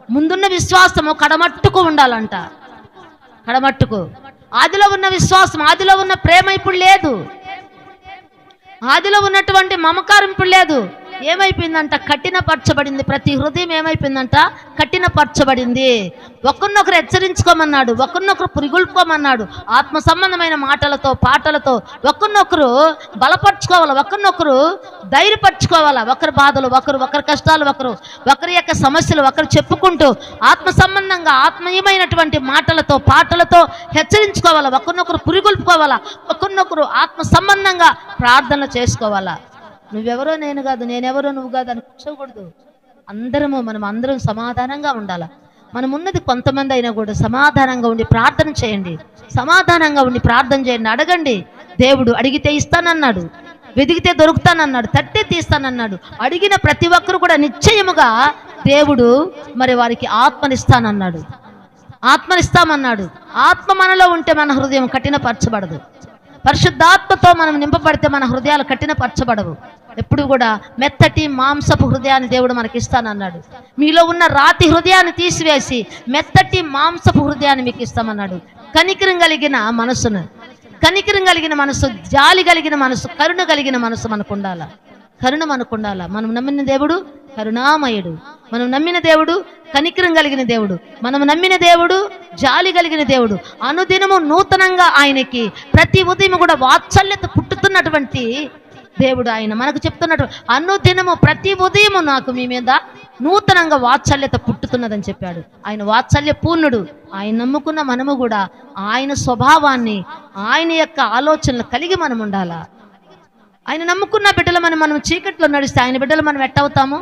ముందున్న విశ్వాసము కడమట్టుకు ఉండాలంట, కడమట్టుకు. ఆదిలో ఉన్న విశ్వాసం, ఆదిలో ఉన్న ప్రేమ ఇప్పుడు లేదు, ఆదిలో ఉన్నటువంటి మమకారం ఇప్పుడు లేదు. ఏమైపోయిందంట? కఠినపరచబడింది. ప్రతి హృదయం ఏమైపోయిందంట? కఠినపరచబడింది. ఒకరినొకరు హెచ్చరించుకోమన్నాడు, ఒకరినొకరు పురిగొల్పుకోమన్నాడు. ఆత్మ సంబంధమైన మాటలతో, పాటలతో ఒకరినొకరు బలపరుచుకోవాలి, ఒకరినొకరు ధైర్యపరచుకోవాలా. ఒకరి బాధలు ఒకరి కష్టాలు ఒకరి యొక్క సమస్యలు ఒకరు చెప్పుకుంటూ ఆత్మ సంబంధంగా ఆత్మీయమైనటువంటి మాటలతో, పాటలతో హెచ్చరించుకోవాలా. ఒకరినొకరు పురిగొల్పుకోవాలా, ఒకరినొకరు ఆత్మ సంబంధంగా ప్రార్థన చేసుకోవాలా. నువ్వెవరో నేను కాదు, నేనెవరో నువ్వు కాదు అని కూర్చోకూడదు. మనం అందరం సమాధానంగా ఉండాలి. మనం ఉన్నది కొంతమంది అయినా కూడా సమాధానంగా ఉండి ప్రార్థన చేయండి, సమాధానంగా ఉండి ప్రార్థన చేయండి. అడగండి. దేవుడు అడిగితే ఇస్తానన్నాడు, వెదిగితే దొరుకుతానన్నాడు, తట్టే తీస్తానన్నాడు. అడిగిన ప్రతి ఒక్కరు కూడా నిశ్చయముగా దేవుడు మరి వారికి ఆత్మనిస్తానన్నాడు, ఆత్మనిస్తామన్నాడు. ఆత్మ మనలో ఉంటే మన హృదయం కఠినపరచబడదు. పరిశుద్ధాత్మతో మనం నింపబడితే మన హృదయాలు కఠినపరచబడవు. ఎప్పుడు కూడా మెత్తటి మాంసపు హృదయాన్ని దేవుడు మనకి ఇస్తానన్నాడు. మీలో ఉన్న రాతి హృదయాన్ని తీసివేసి మెత్తటి మాంసపు హృదయాన్ని మీకు ఇస్తామన్నాడు. కనికరం కలిగిన మనసును, కనికరం కలిగిన మనసు, జాలి కలిగిన మనసు, కరుణ కలిగిన మనసు మనకు ఉండాల. కరుణ మనకు ఉండాల. మనం నమ్మిన దేవుడు కరుణామయుడు, మనం నమ్మిన దేవుడు కనికరం కలిగిన దేవుడు, మనం నమ్మిన దేవుడు జాలి కలిగిన దేవుడు. అనుదినము నూతనంగా ఆయనకి ప్రతి ఉదయం కూడా వాత్సల్యత పుట్టుతున్నటువంటి దేవుడు ఆయన. మనకు చెప్తున్నట్టు అనుదినము ప్రతి ఉదయము నాకు మీ మీద నూతనంగా వాత్సల్యత పుట్టుతున్నదని చెప్పాడు. ఆయన వాత్సల్య పూర్ణుడు. ఆయన నమ్ముకున్న మనము కూడా ఆయన స్వభావాన్ని, ఆయన యొక్క ఆలోచనలు కలిగి మనం ఉండాలా. ఆయన నమ్ముకున్న బిడ్డలు మనం చీకట్లో నడిస్తే ఆయన బిడ్డలు మనం ఎట్టవుతాము?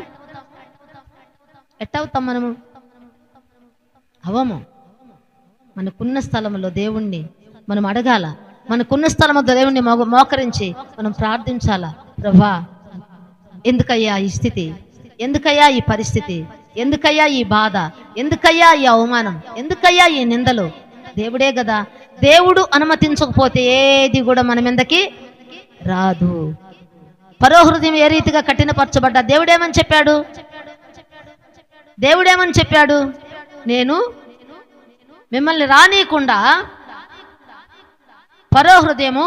మనము అవము. మనకున్న స్థలంలో దేవుణ్ణి మనం అడగాల, మనకున్న స్థలంలో దేవుణ్ణి మోకరించి మనం ప్రార్థించాలా. ప్రభా, ఎందుకయ్యా ఈ స్థితి, ఎందుకయ్యా ఈ పరిస్థితి, ఎందుకయ్యా ఈ బాధ, ఎందుకయ్యా ఈ అవమానం, ఎందుకయ్యా ఈ నిందలు? దేవుడే కదా. దేవుడు అనుమతించకపోతే ఏది కూడా మన మీదకి రాదు. పరో హృదయం ఏ రీతిగా కఠినపరచబడ్డా దేవుడేమని చెప్పాడు? దేవుడేమని చెప్పాడు? 'నేను మిమ్మల్ని రానీయకుండా ఫరో హృదయము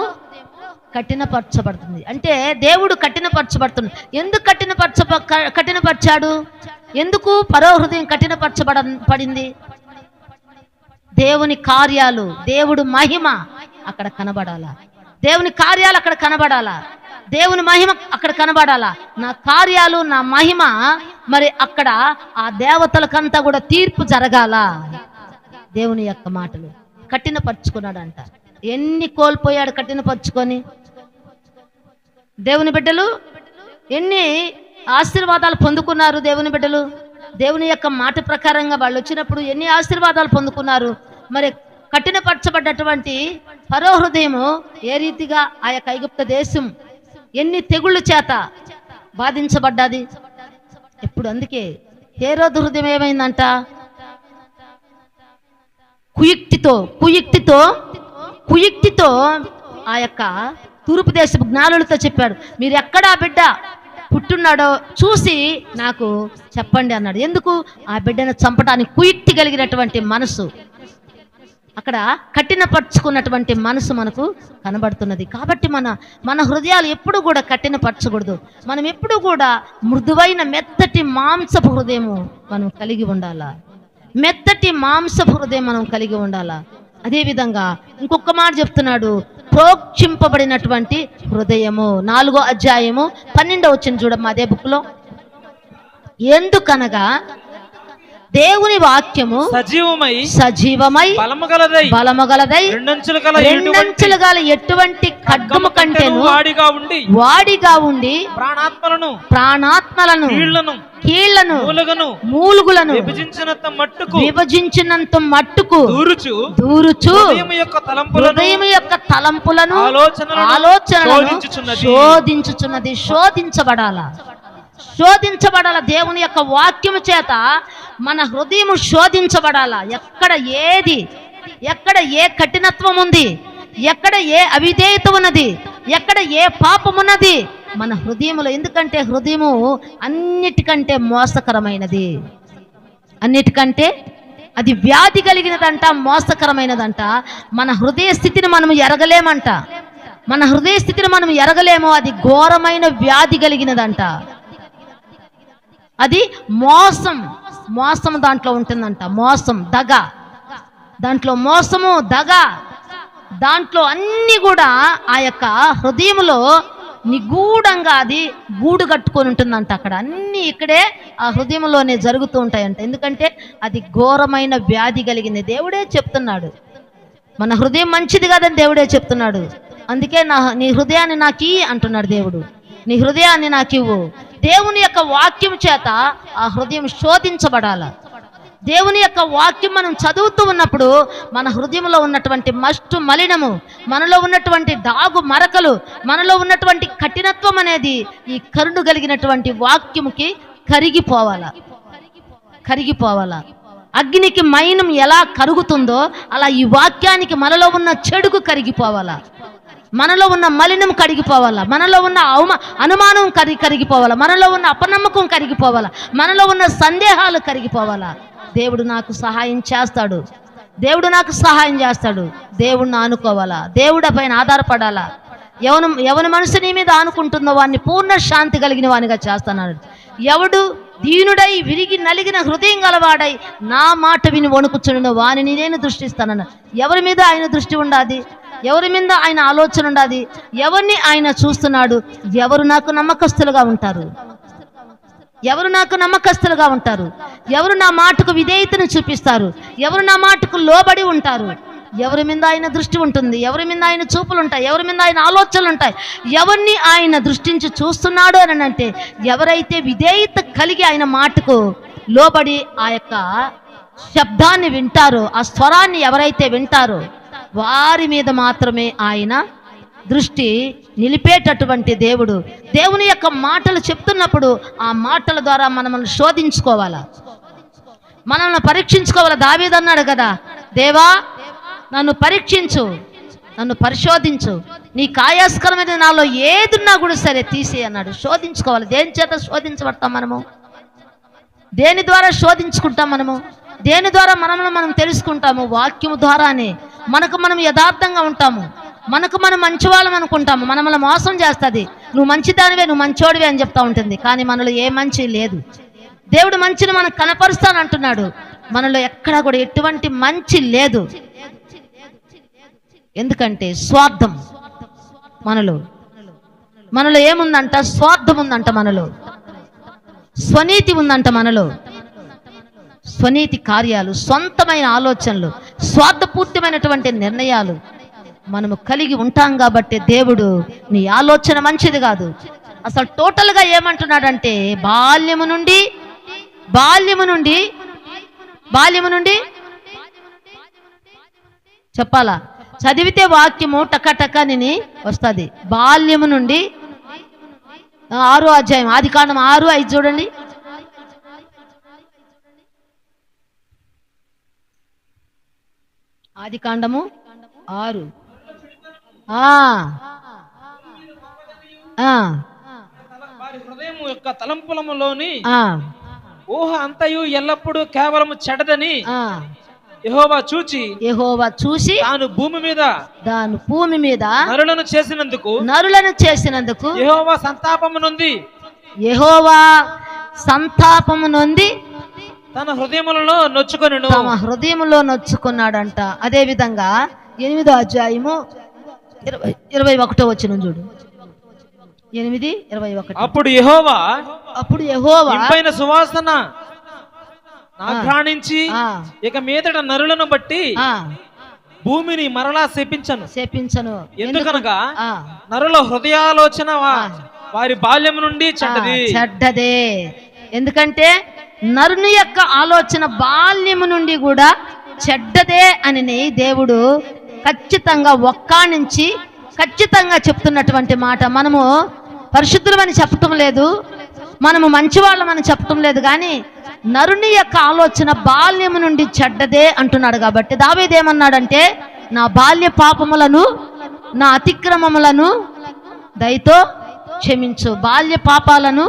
కఠినపరచబడుతుంది. అంటే దేవుడు కఠినపరచబడుతుంది. ఎందుకు కఠినపరిచాడు? ఎందుకు ఫరో హృదయం పడింది? దేవుని కార్యాలు, దేవుడు మహిమ అక్కడ కనబడాలా, దేవుని కార్యాలు అక్కడ కనబడాలా, దేవుని మహిమ అక్కడ కనబడాలా. నా కార్యాలు, నా మహిమ మరి అక్కడ ఆ దేవతలకంతా కూడా తీర్పు జరగాల. దేవుని యొక్క మాటలు కఠినపరుచుకున్నాడంట. ఎన్ని కోల్పోయాడు కఠినపరుచుకొని. దేవుని బిడ్డలు ఎన్ని ఆశీర్వాదాలు పొందుకున్నారు. దేవుని బిడ్డలు దేవుని యొక్క మాట ప్రకారంగా వాళ్ళు వచ్చినప్పుడు ఎన్ని ఆశీర్వాదాలు పొందుకున్నారు. మరి కఠినపరచబడ్డటువంటి ఫరో హృదయము ఏ రీతిగా ఆ యొక్క ఐగుప్త దేశం ఎన్ని తెగుళ్ళ చేత బాధించబడ్డది. ఇప్పుడు అందుకే హేరోదు హృదయం ఏమైందంట? కుయుక్తితో ఆ యొక్క తూర్పు దేశపు జ్ఞానులతో చెప్పాడు, మీరు ఎక్కడ ఆ బిడ్డ పుట్టున్నాడో చూసి నాకు చెప్పండి అన్నాడు. ఎందుకు? ఆ బిడ్డను చంపడానికి కుయుక్తి కలిగినటువంటి మనసు, అక్కడ కఠినపరుచుకున్నటువంటి మనసు మనకు కనబడుతున్నది. కాబట్టి మన హృదయాలు ఎప్పుడు కూడా కఠినపరచకూడదు. మనం ఎప్పుడు కూడా మృదువైన మెత్తటి మాంసపు హృదయము మనం కలిగి ఉండాలా. మెత్తటి మాంసపు హృదయం మనం కలిగి ఉండాలా. అదేవిధంగా ఇంకొక మాట చెప్తున్నాడు, ప్రోక్షింపబడినటువంటి హృదయము. 4వ అధ్యాయము 12వ వచనం చూడమ్మా అదే బుక్ లో. ఎందుకనగా దేవుని వాక్యము సజీవమై బలముగలదై రెండంచులు గల ఎటువంటి ఖడ్గము కంటేను వాడిగా ఉండి ప్రాణాత్మలను కీళ్లను మూలుగులను విభజించినంత మట్టుకు దూరుచు హృదయం యొక్క తలంపులను ఆలోచనలను శోధించుచున్నది. శోధించబడాల దేవుని యొక్క వాక్యము చేత మన హృదయము శోధించబడాల. ఎక్కడ ఏ కఠినత్వం ఉంది, ఎక్కడ ఏ అవిధేయత ఉన్నది, ఎక్కడ ఏ పాపం ఉన్నది మన హృదయములో. ఎందుకంటే హృదయము అన్నిటికంటే మోసకరమైనది, అన్నిటికంటే అది వ్యాధి కలిగినదంట, మోసకరమైనదంట. మన హృదయ స్థితిని మనం ఎరగలేమంట. మన హృదయ స్థితిని మనం ఎరగలేము. అది ఘోరమైన వ్యాధి కలిగినదంట. అది మోసం దాంట్లో ఉంటుందంట. మోసం, దగ, దాంట్లో మోసము, దగ, దాంట్లో అన్ని కూడా ఆ యొక్క హృదయంలో నిగూఢంగా అది గూడు కట్టుకొని ఉంటుందంట. అక్కడ అన్ని ఇక్కడే ఆ హృదయంలోనే జరుగుతూ ఉంటాయంట. ఎందుకంటే అది ఘోరమైన వ్యాధి కలిగింది. దేవుడే చెప్తున్నాడు, మన హృదయం మంచిది కాదని దేవుడే చెప్తున్నాడు. అందుకే నీ హృదయాన్ని నాకు ఇయ్యి అంటున్నాడు దేవుడు. నీ హృదయాన్ని నాకు ఇవ్వు. దేవుని యొక్క వాక్యం చేత ఆ హృదయం శోధించబడాల. దేవుని యొక్క వాక్యం మనం చదువుతూ ఉన్నప్పుడు మన హృదయంలో ఉన్నటువంటి మస్టు మలినము, మనలో ఉన్నటువంటి డాగు మరకలు, మనలో ఉన్నటువంటి కఠినత్వం అనేది ఈ కరుణ కలిగినటువంటి వాక్యముకి కరిగిపోవాలా. అగ్నికి మైనం ఎలా కరుగుతుందో అలా ఈ వాక్యానికి మనలో ఉన్న చెడుకు కరిగిపోవాలా. మనలో ఉన్న మలినం కరిగిపోవాలా. మనలో ఉన్న అనుమానం కరిగిపోవాలా. మనలో ఉన్న అపనమ్మకం కరిగిపోవాలా. మనలో ఉన్న సందేహాలు కరిగిపోవాలా. దేవుడు నాకు సహాయం చేస్తాడు. దేవుడిని ఆనుకోవాలా. దేవుడి పైన ఆధారపడాలా. ఎవరి మనసు నీ మీద ఆనుకుంటుందో వాడిని పూర్ణ శాంతి కలిగిన వానిగా చేస్తున్నాడు. ఎవడు దీనుడై విరిగి నలిగిన హృదయం గలవాడై నా మాట విని వణుకుచుండు వానిని నేను దృష్టిస్తానన్న. ఎవరి మీద ఆయన దృష్టి ఉండాది? ఎవరి మీద ఆయన ఆలోచన ఉండాది? ఎవరిని ఆయన చూస్తున్నాడు? ఎవరు నాకు నమ్మకస్తులుగా ఉంటారు? ఎవరు నా మాటకు విధేయతను చూపిస్తారు? ఎవరు నా మాటకు లోబడి ఉంటారు? ఎవరి మీద ఆయన దృష్టి ఉంటుంది? ఎవరి మీద ఆయన చూపులు ఉంటాయి? ఎవరి మీద ఆయన ఆలోచనలు ఉంటాయి? ఎవరిని ఆయన దృష్టించి చూస్తున్నాడు అని అంటే ఎవరైతే విధేయత కలిగి ఆయన మాటకు లోబడి ఆ యొక్క శబ్దాన్ని వింటారో, ఆ స్వరాన్ని ఎవరైతే వింటారో వారి మీద మాత్రమే ఆయన దృష్టి నిలిపేటటువంటి దేవుడు. దేవుని యొక్క మాటలు చెప్తున్నప్పుడు ఆ మాటల ద్వారా మనల్ని శోధించుకోవాలా, మనల్ని పరీక్షించుకోవాలా. దావీదు అన్నాడు కదా, దేవా నన్ను పరీక్షించు, నన్ను పరిశోధించు, నీ కాయాస్కరమైన నాలో ఏదున్నా కూడా సరే తీసి అన్నాడు. శోధించుకోవాలి. దేని చేత శోధించబడతాం మనము? దేని ద్వారా శోధించుకుంటాం మనము? దేని ద్వారా మనల్ని మనం తెలుసుకుంటాము? వాక్యము ద్వారానే. మనం యథార్థంగా ఉంటాము. మనకు మనం మంచివాళ్ళం అనుకుంటాము, మనల్ని మోసం చేస్తుంది. నువ్వు మంచిదానివే, నువ్వు మంచోడివే అని చెప్తా ఉంటుంది. కానీ మనలో ఏ మంచి లేదు. దేవుడు మంచిని మనకు కనపరుస్తానంటున్నాడు. మనలో ఎక్కడా కూడా ఎటువంటి మంచి లేదు. ఎందుకంటే స్వార్థం మనలో ఏముందంట? స్వార్థం ఉందంట మనలో, స్వనీతి ఉందంట మనలో. స్వనీతి కార్యాలు, సొంతమైన ఆలోచనలు, స్వార్థపూర్తమైనటువంటి నిర్ణయాలు మనము కలిగి ఉంటాం. కాబట్టి దేవుడు నీ ఆలోచన మంచిది కాదు. అసలు టోటల్గా ఏమంటున్నాడంటే బాల్యము నుండి చెప్పాలా? చదివితే వాక్యము టకటకని వస్తుంది. బాల్యము నుండి 6వ అధ్యాయం ఆదికాండం 6:5 చూడండి. ఆదికాండము 6. వారి హృదయం యొక్క తలంపులములోని ఊహ అంతయు ఎల్లప్పుడూ కేవలం చెడ్డదని యెహోవా చూచి తాను భూమి మీద నరులను చేసినందుకు యెహోవా సంతాపము నొంది తన హృదయములో నొచ్చుకున్నాడంట. అదే విధంగా 8వ అధ్యాయము 21వ వచనం చూడు. 8:21. అప్పుడు యెహోవా ఇంపైన సువాసన ఆఘ్రాణించి ఇక మీదట నరులను బట్టి భూమిని మరలా శపించను. ఎందుకనగా నరుల హృదయాలోచన వారి బాల్యం నుండి చెడ్డదే. ఎందుకంటే నరుని యొక్క ఆలోచన బాల్యము నుండి కూడా చెడ్డదే అని దేవుడు ఖచ్చితంగా ఒక్కానించి ఖచ్చితంగా చెప్తున్నటువంటి మాట. మనము పరిశుద్ధులమని చెప్పటం లేదు, మనము మంచివాళ్ళమని చెప్పటం లేదు, కానీ నరుని యొక్క ఆలోచన బాల్యము నుండి చెడ్డదే అంటున్నాడు. కాబట్టి దావీదు ఏమన్నాడంటే నా బాల్య పాపములను నా అతిక్రమములను దయతో క్షమించు, బాల్య పాపాలను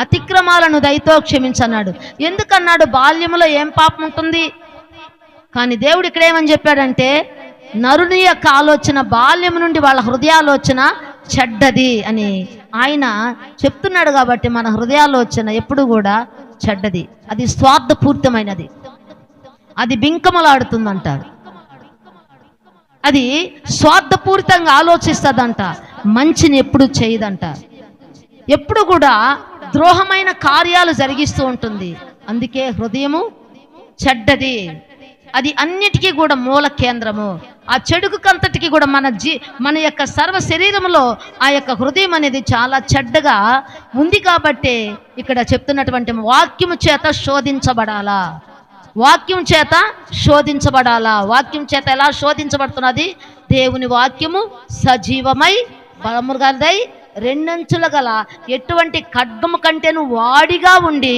అతిక్రమాలను దయతో క్షమించన్నాడు. ఎందుకన్నాడు? బాల్యములో ఏం పాపం ఉంటుంది? కానీ దేవుడు ఇక్కడ ఏమని చెప్పాడంటే నరుని యొక్క ఆలోచన బాల్యం నుండి వాళ్ళ హృదయాలోచన చెడ్డది అని ఆయన చెప్తున్నాడు. కాబట్టి మన హృదయాలోచన ఎప్పుడు కూడా చెడ్డది, అది స్వార్థపూరితమైనది, అది బింకమలాడుతుందంటారు, అది స్వార్థపూరితంగా ఆలోచిస్తుందంట, మంచిని ఎప్పుడు చేయదంట, ఎప్పుడు కూడా ద్రోహమైన కార్యాలు జరిగిస్తూ ఉంటుంది. అందుకే హృదయము చెడ్డది, అది అన్నిటికీ కూడా మూల కేంద్రము. ఆ చెడుకంతటికి కూడా మన యొక్క సర్వ శరీరంలో ఆ యొక్క హృదయం అనేది చాలా చెడ్డగా ఉంది. కాబట్టి ఇక్కడ చెప్తున్నటువంటి వాక్యము చేత శోధించబడాలా, వాక్యం చేత శోధించబడాలా. వాక్యం చేత ఎలా శోధించబడుతున్నది? దేవుని వాక్యము సజీవమై బలము గలదై రెండంచుల గల ఎటువంటి ఖడ్గము కంటేను వాడిగా ఉండి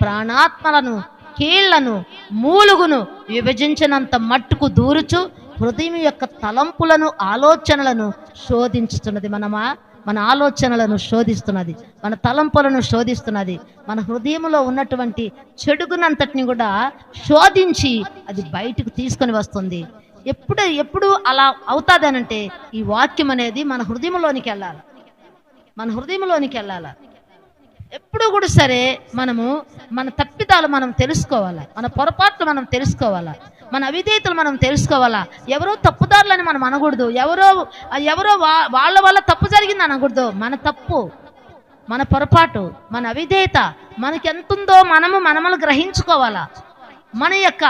ప్రాణాత్మలను కీళ్లను మూలుగును విభజించినంత మట్టుకు దూరుచు హృదయం యొక్క తలంపులను ఆలోచనలను శోధించుతున్నది. మన ఆలోచనలను శోధిస్తున్నది, మన తలంపులను శోధిస్తున్నది, మన హృదయంలో ఉన్నటువంటి చెడుగునంతటిని కూడా శోధించి అది బయటకు తీసుకొని వస్తుంది. ఎప్పుడు అలా అవుతుంది అనంటే ఈ వాక్యం అనేది మన హృదయంలోనికి వెళ్ళాలి, మన హృదయంలోనికి వెళ్ళాలి. ఎప్పుడు కూడా సరే మనము మన తప్పిదాలు మనం తెలుసుకోవాలా, మన పొరపాట్లు మనం తెలుసుకోవాలా, మన అవిధేయతలు మనం తెలుసుకోవాలా. ఎవరో తప్పుదారులని మనం అనకూడదు, ఎవరో వాళ్ళ వల్ల తప్పు జరిగింది అనకూడదు. మన తప్పు, మన పొరపాటు, మన అవిధేయత మనకి ఎంతుందో మనము గ్రహించుకోవాలా. మన యొక్క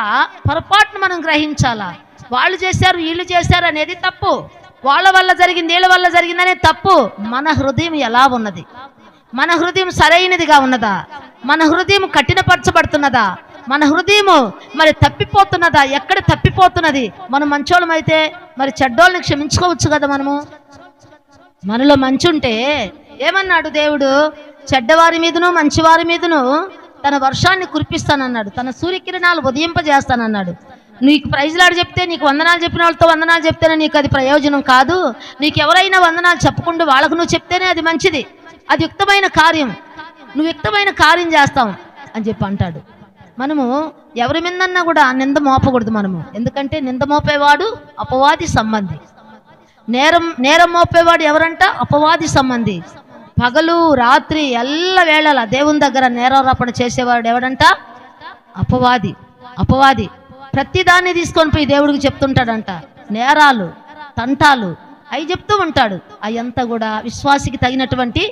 పొరపాటును మనం గ్రహించాలా. వాళ్ళు చేశారు వీళ్ళు చేశారు అనేది తప్పు, వాళ్ళ వల్ల జరిగింది వీళ్ళ వల్ల జరిగిందనే తప్పు. మన హృదయం ఎలా ఉన్నది? మన హృదయం సరైనదిగా ఉన్నదా? మన హృదయం కఠినపరచబడుతున్నదా? మన హృదయము మరి తప్పిపోతున్నదా? ఎక్కడ తప్పిపోతున్నది? మనం మంచోళ్ళమైతే మరి చెడ్డోళ్ళని క్షమించుకోవచ్చు కదా. మనలో మంచి ఉంటే ఏమన్నాడు దేవుడు? చెడ్డవారి మీదను మంచివారి మీదను తన వర్షాన్ని కురిపిస్తానన్నాడు, తన సూర్యకిరణాలు ఉదయింపజేస్తానన్నాడు. నీకు ప్రైజ్లాడు చెప్తే, నీకు వందనాలు చెప్పిన వాళ్ళతో వందనాలు చెప్తేనే నీకు అది ప్రయోజనం కాదు. నీకు ఎవరైనా వందనాలు చెప్పుకుంటూ వాళ్ళకు నువ్వు చెప్తేనే అది మంచిది, అది యుక్తమైన కార్యం, నువ్వు యుక్తమైన కార్యం చేస్తావు అని చెప్పి అంటాడు. మనము ఎవరి మీదన్నా కూడా నింద మోపకూడదు మనము, ఎందుకంటే నింద మోపేవాడు అపవాది సంబంధి. నేరం మోపేవాడు ఎవరంట? అపవాది సంబంధి. పగలు రాత్రి ఎల్ల వేళల దేవుని దగ్గర నేరారోపణ చేసేవాడు ఎవడంట? అపవాది. ప్రతిదాన్ని తీసుకొని పోయి దేవుడికి చెప్తుంటాడంట. నేరాలు, తంటాలు అవి చెప్తూ ఉంటాడు. అయంతా కూడా విశ్వాసికి తగినటువంటి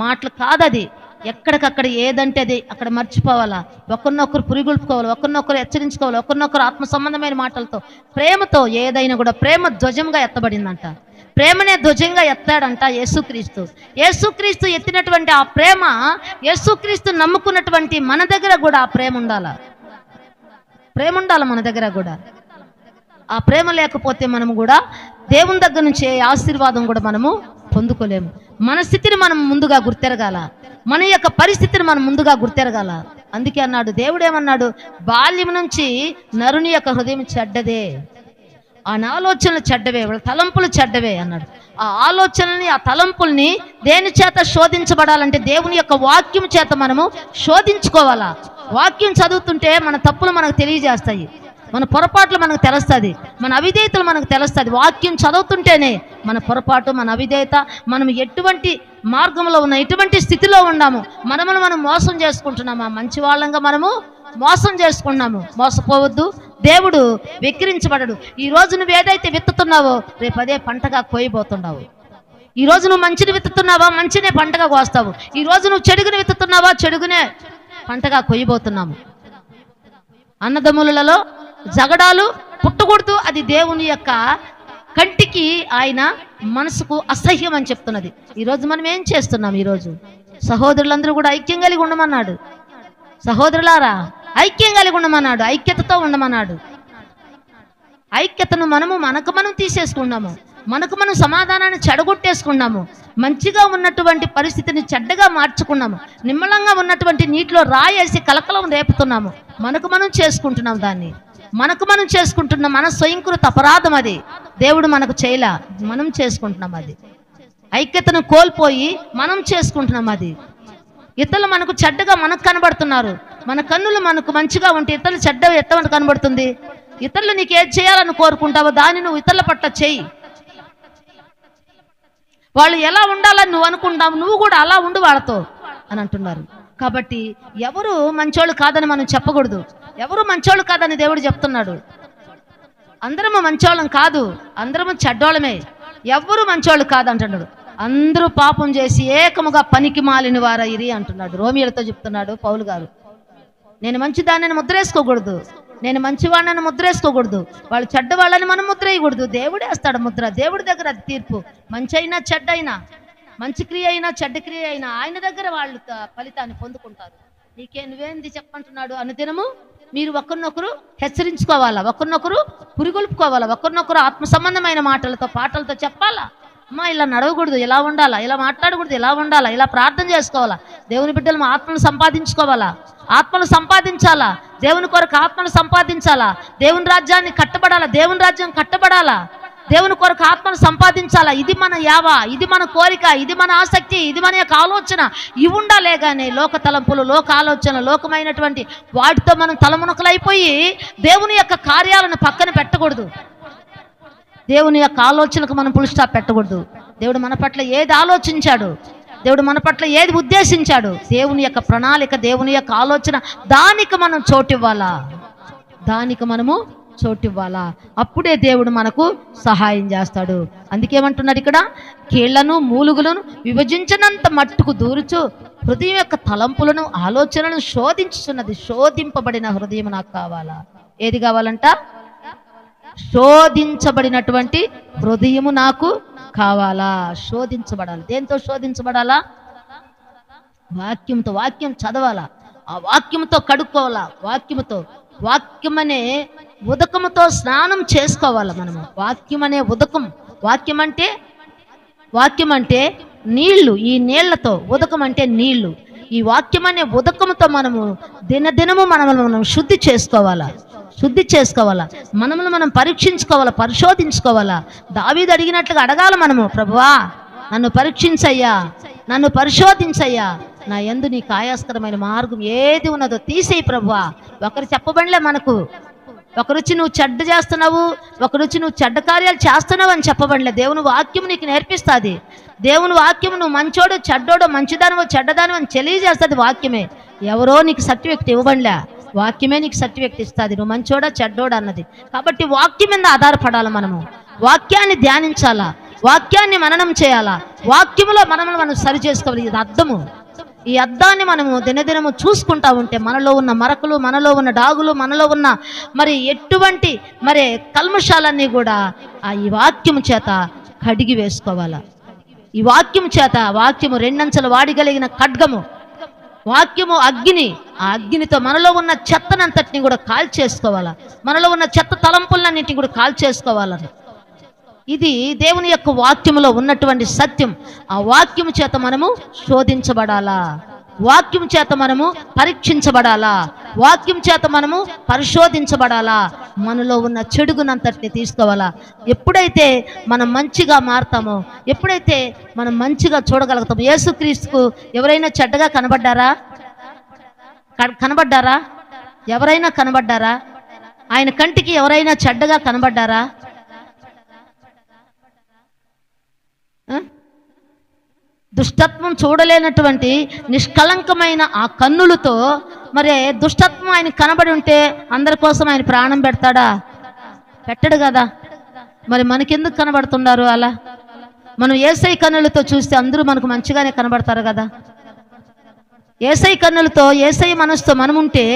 మాటలు కాదది. ఎక్కడికక్కడ ఏదంటే అది అక్కడ మర్చిపోవాలా. ఒకరినొకరు పురిగొల్పుకోవాలి, ఒకరినొకరు హెచ్చరించుకోవాలి, ఒకరినొకరు ఆత్మ సంబంధమైన మాటలతో, ప్రేమతో ఏదైనా కూడా ప్రేమ ధ్వజంగా ఎత్తబడిందంట. ప్రేమనే ధ్వజంగా ఎత్తాడంట యేసుక్రీస్తు ఎత్తినటువంటి ఆ ప్రేమ, యేసుక్రీస్తు నమ్ముకున్నటువంటి మన దగ్గర కూడా ఆ ప్రేమ ఉండాల మన దగ్గర కూడా. ఆ ప్రేమ లేకపోతే మనము కూడా దేవుని దగ్గర నుంచి ఏ ఆశీర్వాదం కూడా మనము పొందుకోలేము. మన స్థితిని మనం ముందుగా గుర్తెరగాల, మన యొక్క పరిస్థితిని మనం ముందుగా గుర్తెరగాల. అందుకే అన్నాడు, దేవుడు ఏమన్నాడు? బాల్యం నుంచి నరుని యొక్క హృదయం చెడ్డదే, ఆయన ఆలోచనలు చెడ్డవే, వాళ్ళ తలంపులు చెడ్డవే అన్నాడు. ఆ ఆలోచనల్ని, ఆ తలంపుల్ని దేని చేత శోధించబడాలంటే దేవుని యొక్క వాక్యం చేత మనము శోధించుకోవాలా. వాక్యం చదువుతుంటే మన తప్పులు మనకు తెలియజేస్తాయి, మన పొరపాట్లు మనకు తెలుస్తుంది, మన అవిధేయతలు మనకు తెలుస్తుంది. వాక్యం చదువుతుంటేనే మన పొరపాటు, మన అవిధేయత, మనం ఎటువంటి మార్గంలో ఉన్న, ఎటువంటి స్థితిలో ఉన్నాము, మనమును మనం మోసం చేసుకుంటున్నామా, మంచి వాళ్ళంగా మనము మోసం చేసుకున్నాము. మోసపోవద్దు, దేవుడు వెక్కిరించబడడు. ఈ రోజు నువ్వు ఏదైతే విత్తుతున్నావో రేపు అదే పంటగా కోయబోతున్నావు. ఈ రోజు నువ్వు మంచిని విత్తుతున్నావా, మంచినే పంటగా కోస్తావు. ఈ రోజు నువ్వు చెడుగుని విత్తుతున్నావా, చెడుగునే పంటగా కొయ్యబోతున్నాము. అన్నదమ్ములలో జగడాలు పుట్టకూడదు, అది దేవుని యొక్క కంటికి, ఆయన మనసుకు అసహ్యం అని చెప్తున్నది. ఈరోజు మనం ఏం చేస్తున్నాం? ఈరోజు సహోదరులందరూ కూడా ఐక్యం కలిగి ఉండమన్నాడు. సహోదరులారా, ఐక్యం కలిగి ఉండమన్నాడు, ఐక్యతతో ఉండమన్నాడు. ఐక్యతను మనకు మనం తీసేసుకున్నాము, మనకు మనం సమాధానాన్ని చెడగొట్టేసుకున్నాము, మంచిగా ఉన్నటువంటి పరిస్థితిని చెడ్డగా మార్చుకున్నాము, నిమ్మలంగా ఉన్నటువంటి నీటిలో రాయేసి కలకలం రేపుతున్నాము. మనకు మనం చేసుకుంటున్నాం, దాన్ని మనకు మనం చేసుకుంటున్నాం. మన స్వయంకృత అపరాధం అది, దేవుడు మనకు చేయలా, మనం చేసుకుంటున్నాం. అది ఐక్యతను కోల్పోయి మనం చేసుకుంటున్నాం. అది ఇతరులు మనకు చెడ్డగా మనకు కనబడుతున్నారు. మన కన్నులు మనకు మంచిగా ఉంటే ఇతరులు చెడ్డగా ఎట్టమని కనబడుతుంది. ఇతరులు నీకు ఏది చేయాలని కోరుకుంటావో దాన్ని నువ్వు ఇతరుల పట్ల చేయి. వాళ్ళు ఎలా ఉండాలని నువ్వు అనుకుంటావు, నువ్వు కూడా అలా ఉండు వాళ్ళతో అని అంటున్నారు. కాబట్టి ఎవరు మంచోళ్ళు కాదని మనం చెప్పకూడదు, ఎవరు మంచోళ్ళు కాదని దేవుడు చెప్తున్నాడు. అందరము మంచోళ్ళం కాదు, అందరము చెడ్డోళ్ళమే. ఎవరు మంచోళ్ళు కాదంటున్నాడు. అందరూ పాపం చేసి ఏకముగా పనికి మాలిన వారయ్యిరి అంటున్నాడు. రోమియోలతో చెప్తున్నాడు పౌలు గారు. నేను మంచిదాన్ని ముద్రేసుకోకూడదు, నేను మంచివాడిని ముద్రేసుకోకూడదు, వాళ్ళు చెడ్డవాళ్ళని మనం ముద్రేయకూడదు. దేవుడే వేస్తాడు ముద్ర, దేవుడి దగ్గర అది తీర్పు. మంచి అయినా చెడ్డైనా, మంచి క్రియ అయినా చెడ్డ క్రియ అయినా ఆయన దగ్గర వాళ్ళు ఫలితాన్ని పొందుకుంటారు. నువ్వేంది చెప్పంటున్నాడు? అనుదినము మీరు ఒకరినొకరు హెచ్చరించుకోవాలా, ఒకరినొకరు పురిగొల్పుకోవాలా, ఒకరినొకరు ఆత్మ సంబంధమైన మాటలతో పాటలతో చెప్పాలా. అమ్మా ఇలా నడవకూడదు, ఇలా ఉండాలా, ఇలా మాట్లాడకూడదు, ఇలా ఉండాలా, ఇలా ప్రార్థన చేసుకోవాలా. దేవుని బిడ్డలు ఆత్మను సంపాదించుకోవాలా, ఆత్మను సంపాదించాలా, దేవుని కొరకు ఆత్మను సంపాదించాలా, దేవుని రాజ్యాన్ని కట్టబడాలా, దేవుని రాజ్యం కట్టబడాలా, దేవుని కొరకు ఆత్మను సంపాదించాలా. ఇది మన యావ, ఇది మన కోరిక, ఇది మన ఆసక్తి, ఇది మన యొక్క ఆలోచన. ఇవి ఉండాలే కానీ లోక తలంపులు, లోక ఆలోచన, లోకమైనటువంటి వాటితో మనం తలమునకలైపోయి దేవుని యొక్క కార్యాలను పక్కన పెట్టకూడదు. దేవుని యొక్క ఆలోచనకు మనం ఫుల్ స్టాప్ పెట్టకూడదు. దేవుడు మన పట్ల ఏది ఆలోచించాడు, దేవుడు మన పట్ల ఏది ఉద్దేశించాడు, దేవుని యొక్క ప్రణాళిక, దేవుని యొక్క ఆలోచన, దానికి మనం చోటివ్వాలా, దానికి మనము చోటివ్వాలా. అప్పుడే దేవుడు మనకు సహాయం చేస్తాడు. అందుకేమంటున్నాడు ఇక్కడ? కీళ్లను మూలుగులను విభజించినంత మట్టుకు దూరుచు హృదయం యొక్క తలంపులను ఆలోచనలను శోధించుతున్నది. శోధింపబడిన హృదయం నాకు కావాలా. ఏది కావాలంట? శోధించబడినటువంటి హృదయము నాకు కావాలా. శోధించబడాలి. దేంతో శోధించబడాలా? వాక్యంతో. వాక్యం చదవాలా, ఆ వాక్యంతో కడుక్కోవాలా, వాక్యముతో. వాక్యం అనే ఉదకముతో స్నానం చేసుకోవాలా మనము. వాక్యం అనే ఉదకం, వాక్యం అంటే నీళ్లు. ఈ నీళ్లతో, ఉదకం అంటే నీళ్లు. ఈ వాక్యం అనే ఉదకముతో మనము దినదినము మనం శుద్ధి చేసుకోవాలా, మనమును మనం పరీక్షించుకోవాలా, పరిశోధించుకోవాలా. దావీదు అడిగినట్లుగా అడగాల మనము. ప్రభువా నన్ను పరీక్షించయ్యా, నన్ను పరిశోధించయ్యా, నా యందు నీకు ఆయాస్కరమైన మార్గం ఏది ఉన్నదో తీసేయి ప్రభువా. ఒకరు చెప్పబడిలే మనకు, ఒకరుచి నువ్వు చెడ్డ చేస్తున్నావు, ఒకరుచి నువ్వు చెడ్డ కార్యాలు చేస్తున్నావు అని చెప్పబడలే. దేవుని వాక్యం నీకు నేర్పిస్తుంది. దేవుని వాక్యం నువ్వు మంచోడు చెడ్డోడు, మంచిదానివో చెడ్డదానివో అని తెలియజేస్తుంది వాక్యమే. ఎవరో నీకు సర్టిఫికెట్ ఇవ్వబడలే, వాక్యమే నీకు సర్టిఫికెట్ ఇస్తుంది నువ్వు మంచోడా చెడ్డోడా అన్నది. కాబట్టి వాక్యం మీద ఆధారపడాలి. మనము వాక్యాన్ని ధ్యానించాలా, వాక్యాన్ని మననం చేయాలా, వాక్యములో మనం సరి చేసుకోవాలి. ఇది అర్థము. ఈ అద్దాన్ని మనము దినదినము చూసుకుంటా ఉంటే మనలో ఉన్న మరకలు, మనలో ఉన్న డాగులు, మనలో ఉన్న మరి ఎటువంటి మరి కల్మషాలన్నీ కూడా ఈ వాక్యము చేత కడిగి వేసుకోవాలా. ఈ వాక్యం చేత, వాక్యము రెండంచెలు వాడిగలిగిన ఖడ్గము, వాక్యము అగ్ని. ఆ అగ్నితో మనలో ఉన్న చెత్తనంతటిని కూడా కాల్చేసుకోవాలా, మనలో ఉన్న చెత్త తలంపులన్నింటినీ కూడా కాల్చేసుకోవాలని. ఇది దేవుని యొక్క వాక్యములో ఉన్నటువంటి సత్యం. ఆ వాక్యము చేత మనము శోధించబడాలా, వాక్యం చేత మనము పరీక్షించబడాలా, వాక్యం చేత మనము పరిశోధించబడాలా, మనలో ఉన్న చెడుగునంతటిని తీసుకోవాలా. ఎప్పుడైతే మనం మంచిగా మారుతామో, ఎప్పుడైతే మనం మంచిగా చూడగలుగుతామో. యేసుక్రీస్తుకు ఎవరైనా చెడ్డగా కనబడ్డారా? ఎవరైనా కనబడ్డారా? ఆయన కంటికి ఎవరైనా చెడ్డగా కనబడ్డారా? దుష్టత్వం చూడలేనటువంటి నిష్కలంకమైన ఆ కన్నులతో మరి దుష్టత్వం ఆయన కనబడి ఉంటే అందరి కోసం ఆయన ప్రాణం పెడతాడా? పెట్టడు కదా. మరి మనకెందుకు కనబడుతున్నారు అలా? మనం యేసయ్య కన్నులతో చూస్తే అందరూ మనకు మంచిగానే కనబడతారు కదా. యేసయ్య కన్నులతో, యేసయ్య మనసుతో మనం ఉంటే,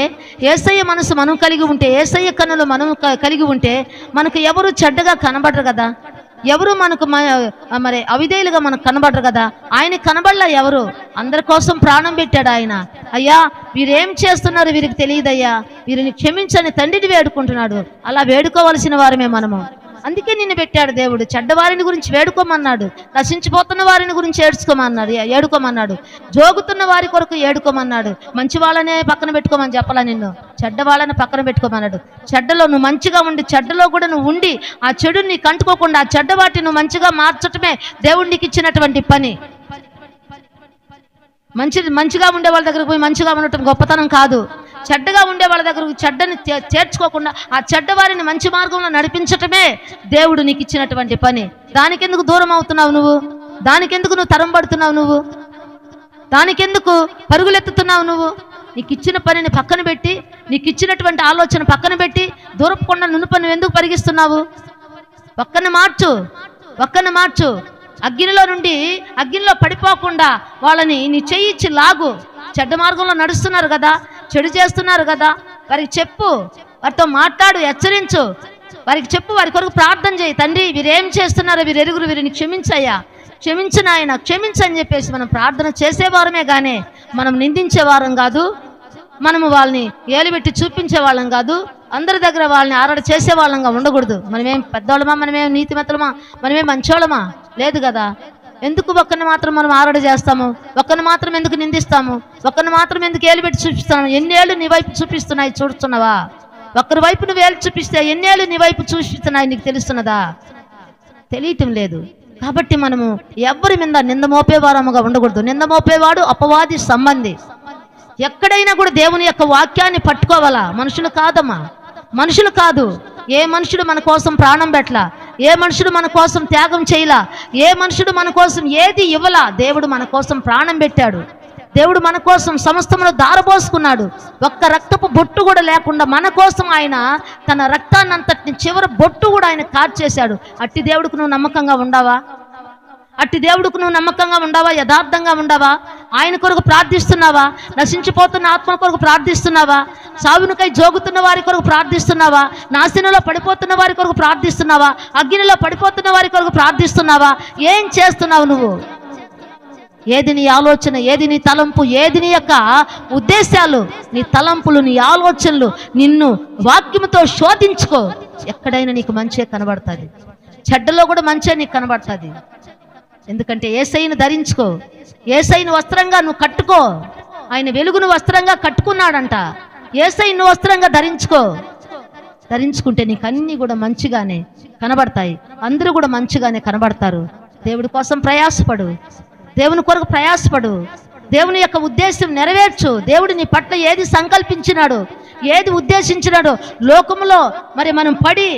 యేసయ్య మనసు మనం కలిగి ఉంటే, యేసయ్య కన్నులు మనం కలిగి ఉంటే మనకు ఎవరు చెడ్డగా కనబడరు కదా. ఎవరు మనకు మరి అవిధేయులుగా మనకు కనబడరు కదా. ఆయన కనబడలా ఎవరు? అందరి కోసం ప్రాణం పెట్టాడు ఆయన. అయ్యా వీరేం చేస్తున్నారు వీరికి తెలియదయ్యా, వీరిని క్షమించని తండ్రిని వేడుకుంటున్నాడు. అలా వేడుకోవలసిన వారమే మనము. అందుకే నిన్ను పెట్టాడు దేవుడు. చెడ్డవారిని గురించి వేడుకోమన్నాడు, నశించిపోతున్న వారిని గురించి ఏడుకోమన్నాడు, జోగుతున్న వారి కొరకు ఏడుకోమన్నాడు. మంచి వాళ్ళనే పక్కన పెట్టుకోమని చెప్పాలా నిన్ను, చెడ్డ వాళ్ళని పక్కన పెట్టుకోమన్నాడు. చెడ్డలో నువ్వు మంచిగా ఉండి, చెడ్డలో కూడా నువ్వు ఉండి ఆ చెడుని నీకు అంటుకోకుండా ఆ చెడ్డ వాటిని నువ్వు మంచిగా మార్చటమే దేవుడు నీకు ఇచ్చినటువంటి పని. మంచిగా ఉండే వాళ్ళ దగ్గరకు పోయి మంచిగా ఉండటం గొప్పతనం కాదు. చెడ్డగా ఉండే వాళ్ళ దగ్గరకు చెడ్డని చేర్చుకోకుండా ఆ చెడ్డ వారిని మంచి మార్గంలో నడిపించటమే దేవుడు నీకు ఇచ్చినటువంటి పని. దానికెందుకు దూరం అవుతున్నావు నువ్వు? దానికెందుకు నువ్వు తరం పడుతున్నావు? నువ్వు దానికెందుకు పరుగులెత్తుతున్నావు? నువ్వు నీకు ఇచ్చిన పనిని పక్కన పెట్టి, నీకు ఇచ్చినటువంటి ఆలోచన పక్కన పెట్టి దూరపకుండా నునుప నువ్వు ఎందుకు పరిగిస్తున్నావు? పక్కన మార్చు. అగ్నిలో నుండి అగ్నిలో పడిపోకుండా వాళ్ళని నీ చెయ్యిచ్చి లాగు. చెడ్డ మార్గంలో నడుస్తున్నారు కదా, చెడు చేస్తున్నారు కదా, వారికి చెప్పు, వారితో మాట్లాడు, హెచ్చరించు, వారికి చెప్పు, వారి కొరకు ప్రార్థన చేయి. తండ్రి వీరేం చేస్తున్నారో వీరు ఎరుగురు, వీరిని క్షమించయ్యా, క్షమించు నాయన, క్షమించని చెప్పేసి మనం ప్రార్థన చేసేవారమే కానీ మనం నిందించే వారం కాదు, మనము వాళ్ళని ఏలుబెట్టి చూపించే వాళ్ళం కాదు, అందరి దగ్గర వాళ్ళని ఆరాట చేసే వాళ్ళంగా ఉండకూడదు. మనమేం పెద్దవాళ్ళమా, మనమేం నీతిమంతులమా, మనమేం మంచోళ్ళమా? లేదు కదా. ఎందుకు ఒక్కరిని మాత్రం మనం ఆరాట చేస్తాము? ఒక్కరిని మాత్రం ఎందుకు నిందిస్తాము? ఒక్కరిని మాత్రం ఎందుకు ఏలుబెట్టి చూపిస్తాము? ఎన్నేళ్ళు నీ వైపు చూపిస్తున్నాయి చూస్తున్నావా? ఒక్కరి వైపు నువ్వు ఏళ్ళు చూపిస్తే ఎన్నేళ్ళు నీ వైపు చూపిస్తున్నాయి నీకు తెలుస్తున్నదా? తెలియటం లేదు. కాబట్టి మనము ఎవరి మీద నింద మోపేవారముగా ఉండకూడదు. నింద మోపేవాడు అపవాది సంబంధి. ఎక్కడైనా కూడా దేవుని యొక్క వాక్యాన్ని పట్టుకోవాలా. మనుషులు కాదమ్మా, మనుషులు కాదు. ఏ మనుషుడు మన కోసం ప్రాణం పెట్టలా, ఏ మనుషుడు మన కోసం త్యాగం చేయలా, ఏ మనుషుడు మన కోసం ఏది ఇవ్వలా. దేవుడు మన కోసం ప్రాణం పెట్టాడు. దేవుడు మన కోసం సమస్తమును దారబోసుకున్నాడు. ఒక్క రక్తపు బొట్టు కూడా లేకుండా మన కోసం ఆయన తన రక్తాన్నంతటిని చివరి బొట్టు కూడా ఆయన కార్చేశాడు. అట్టి దేవుడికి నువ్వు నమ్మకంగా ఉండవా? అట్టి దేవుడికి నువ్వు నమ్మకంగా ఉండవా? యథార్థంగా ఉండవా? ఆయన కొరకు ప్రార్థిస్తున్నావా? నశించిపోతున్న ఆత్మ కొరకు ప్రార్థిస్తున్నావా? సావునికై జోగుతున్న వారి కొరకు ప్రార్థిస్తున్నావా? నాశనంలో పడిపోతున్న వారి కొరకు ప్రార్థిస్తున్నావా? అగ్నిలో పడిపోతున్న వారి కొరకు ప్రార్థిస్తున్నావా? ఏం చేస్తున్నావు నువ్వు? ఏది నీ ఆలోచన, ఏది నీ తలంపు, ఏది నీ యొక్క ఉద్దేశాలు, నీ తలంపులు, నీ ఆలోచనలు నిన్ను వాక్యముతో శోధించుకో. ఎక్కడైనా నీకు మంచే కనబడుతుంది, చెడ్డలో కూడా మంచే నీకు కనబడుతుంది. ఎందుకంటే యేసయ్యను ధరించుకో, యేసయ్యను వస్త్రంగా నువ్వు కట్టుకో. ఆయన వెలుగును వస్త్రంగా కట్టుకున్నాడంట. యేసయ్యను వస్త్రంగా ధరించుకుంటే నీకు అన్నీ కూడా మంచిగానే కనబడతాయి. అందరూ కూడా మంచిగానే కనబడతారు. దేవుడి కోసం ప్రయాసపడు, దేవుని కొరకు ప్రయాసపడు, దేవుని యొక్క ఉద్దేశం నెరవేర్చు. దేవుడు నీ పట్ల ఏది సంకల్పించినాడు, ఏది ఉద్దేశించినాడో లోకములో మరి మనం పడి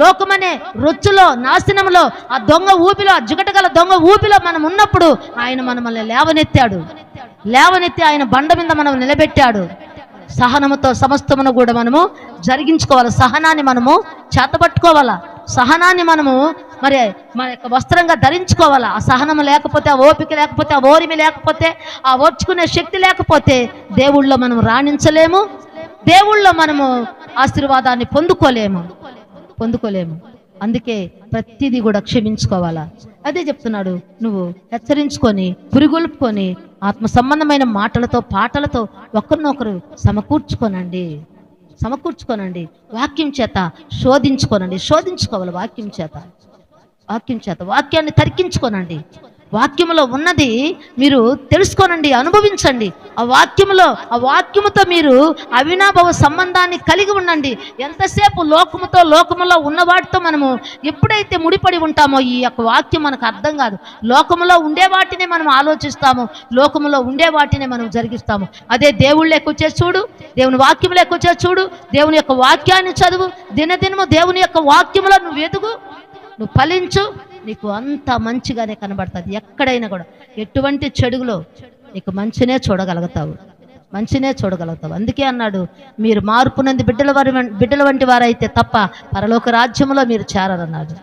లోకమనే రొచ్చులో నాశనంలో ఆ దొంగ ఊపిలో ఆ జిగటగల దొంగ ఊపిలో మనం ఉన్నప్పుడు ఆయన మనల్ని లేవనెత్తి ఆయన బండ మీద మనం నిలబెట్టాడు. సహనముతో సమస్తమును కూడా మనము జరిగించుకోవాలి. సహనాన్ని మనము చేతపట్టుకోవాలా. సహనాన్ని మనము మరి మన యొక్క వస్త్రంగా ధరించుకోవాలా. ఆ సహనము లేకపోతే, ఆ ఓపిక లేకపోతే, ఆ ఓరిమి లేకపోతే, ఆ ఓర్చుకునే శక్తి లేకపోతే దేవుళ్ళో మనం రాణించలేము, దేవుళ్ళో మనము ఆశీర్వాదాన్ని పొందుకోలేము. అందుకే ప్రతిదీ కూడా క్షమించుకోవాలా. అదే చెప్తున్నాడు, నువ్వు హెచ్చరించుకొని పురిగొల్పుకొని ఆత్మ సంబంధమైన మాటలతో పాటలతో ఒకరినొకరు సమకూర్చుకోనండి. వాక్యం చేత శోధించుకోవాలి. వాక్యం చేత వాక్యాన్ని తర్కించుకోనండి. వాక్యములో ఉన్నది మీరు తెలుసుకోనండి, అనుభవించండి. ఆ వాక్యముతో మీరు అవినాభావ సంబంధాన్ని కలిగి ఉండండి. ఎంతసేపు లోకములో ఉన్న వాటితో మనము ఎప్పుడైతే ముడిపడి ఉంటామో ఈ యొక్క వాక్యం మనకు అర్థం కాదు. లోకములో ఉండే వాటిని మనం ఆలోచిస్తాము, లోకములో ఉండే వాటిని మనం జరిగిస్తాము. అదే దేవుళ్ళు ఎక్కువ చూడు, దేవుని వాక్యములు ఎక్కువ చూడు, దేవుని యొక్క వాక్యాన్ని చదువు, దినదినము దేవుని యొక్క వాక్యములో నువ్వు ఎదుగు, నువ్వు ఫలించు, నీకు అంత మంచిగానే కనబడుతుంది. ఎక్కడైనా కూడా ఎటువంటి చెడుగులో నీకు మంచినే చూడగలుగుతావు. అందుకే అన్నాడు, మీరు మార్పు నంది బిడ్డల వంటి వారైతే తప్ప పరలోక రాజ్యంలో మీరు చేరరన్నాడు.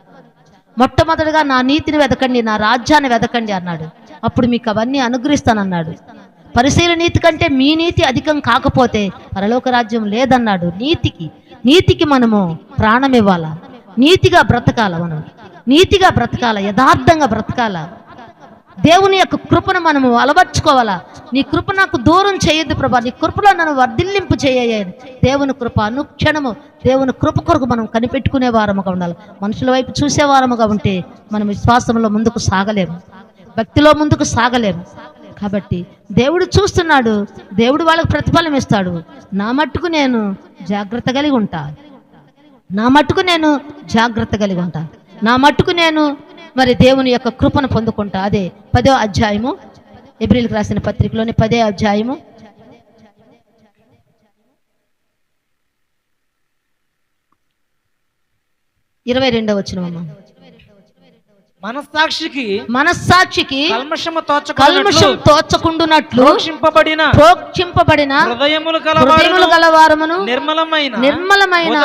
మొట్టమొదటిగా నా నీతిని వెదకండి, నా రాజ్యాన్ని వెదకండి అన్నాడు. అప్పుడు మీకు అవన్నీ అనుగ్రహిస్తానన్నాడు. పరిశీల నీతి కంటే మీ నీతి అధికం కాకపోతే పరలోక రాజ్యం లేదన్నాడు. నీతికి మనము ప్రాణం ఇవ్వాలా, నీతిగా బ్రతకాల, యథార్థంగా బ్రతకాల. దేవుని యొక్క కృపను మనము అలవర్చుకోవాలా. నీ కృప నాకు దూరం చేయొద్దు ప్రభా, నీ కృపలో నన్ను వర్ధిల్లింపు చేయలేదు. దేవుని కృప అనుక్షణము దేవుని కృప కొరకు మనం కనిపెట్టుకునే వారముగా ఉండాలి. మనుషుల వైపు చూసే వారముగా ఉంటే మనం విశ్వాసంలో ముందుకు సాగలేము, భక్తిలో ముందుకు సాగలేము. కాబట్టి దేవుడు చూస్తున్నాడు, దేవుడు వాళ్ళకు ప్రతిఫలం ఇస్తాడు. నా మట్టుకు నేను జాగ్రత్త కలిగి ఉంటా, నా మట్టుకు నేను మరి దేవుని యొక్క కృపను పొందుకుంటా. అదే 10వ అధ్యాయము, ఎబ్రిల్కి రాసిన పత్రికలోని 10వ అధ్యాయము 22వ వచనము. మనస్సాక్షికి కల్మషం తోచకుండునట్లు ప్రోక్షింపబడిన హృదయములు గలవారమును నిర్మలమైన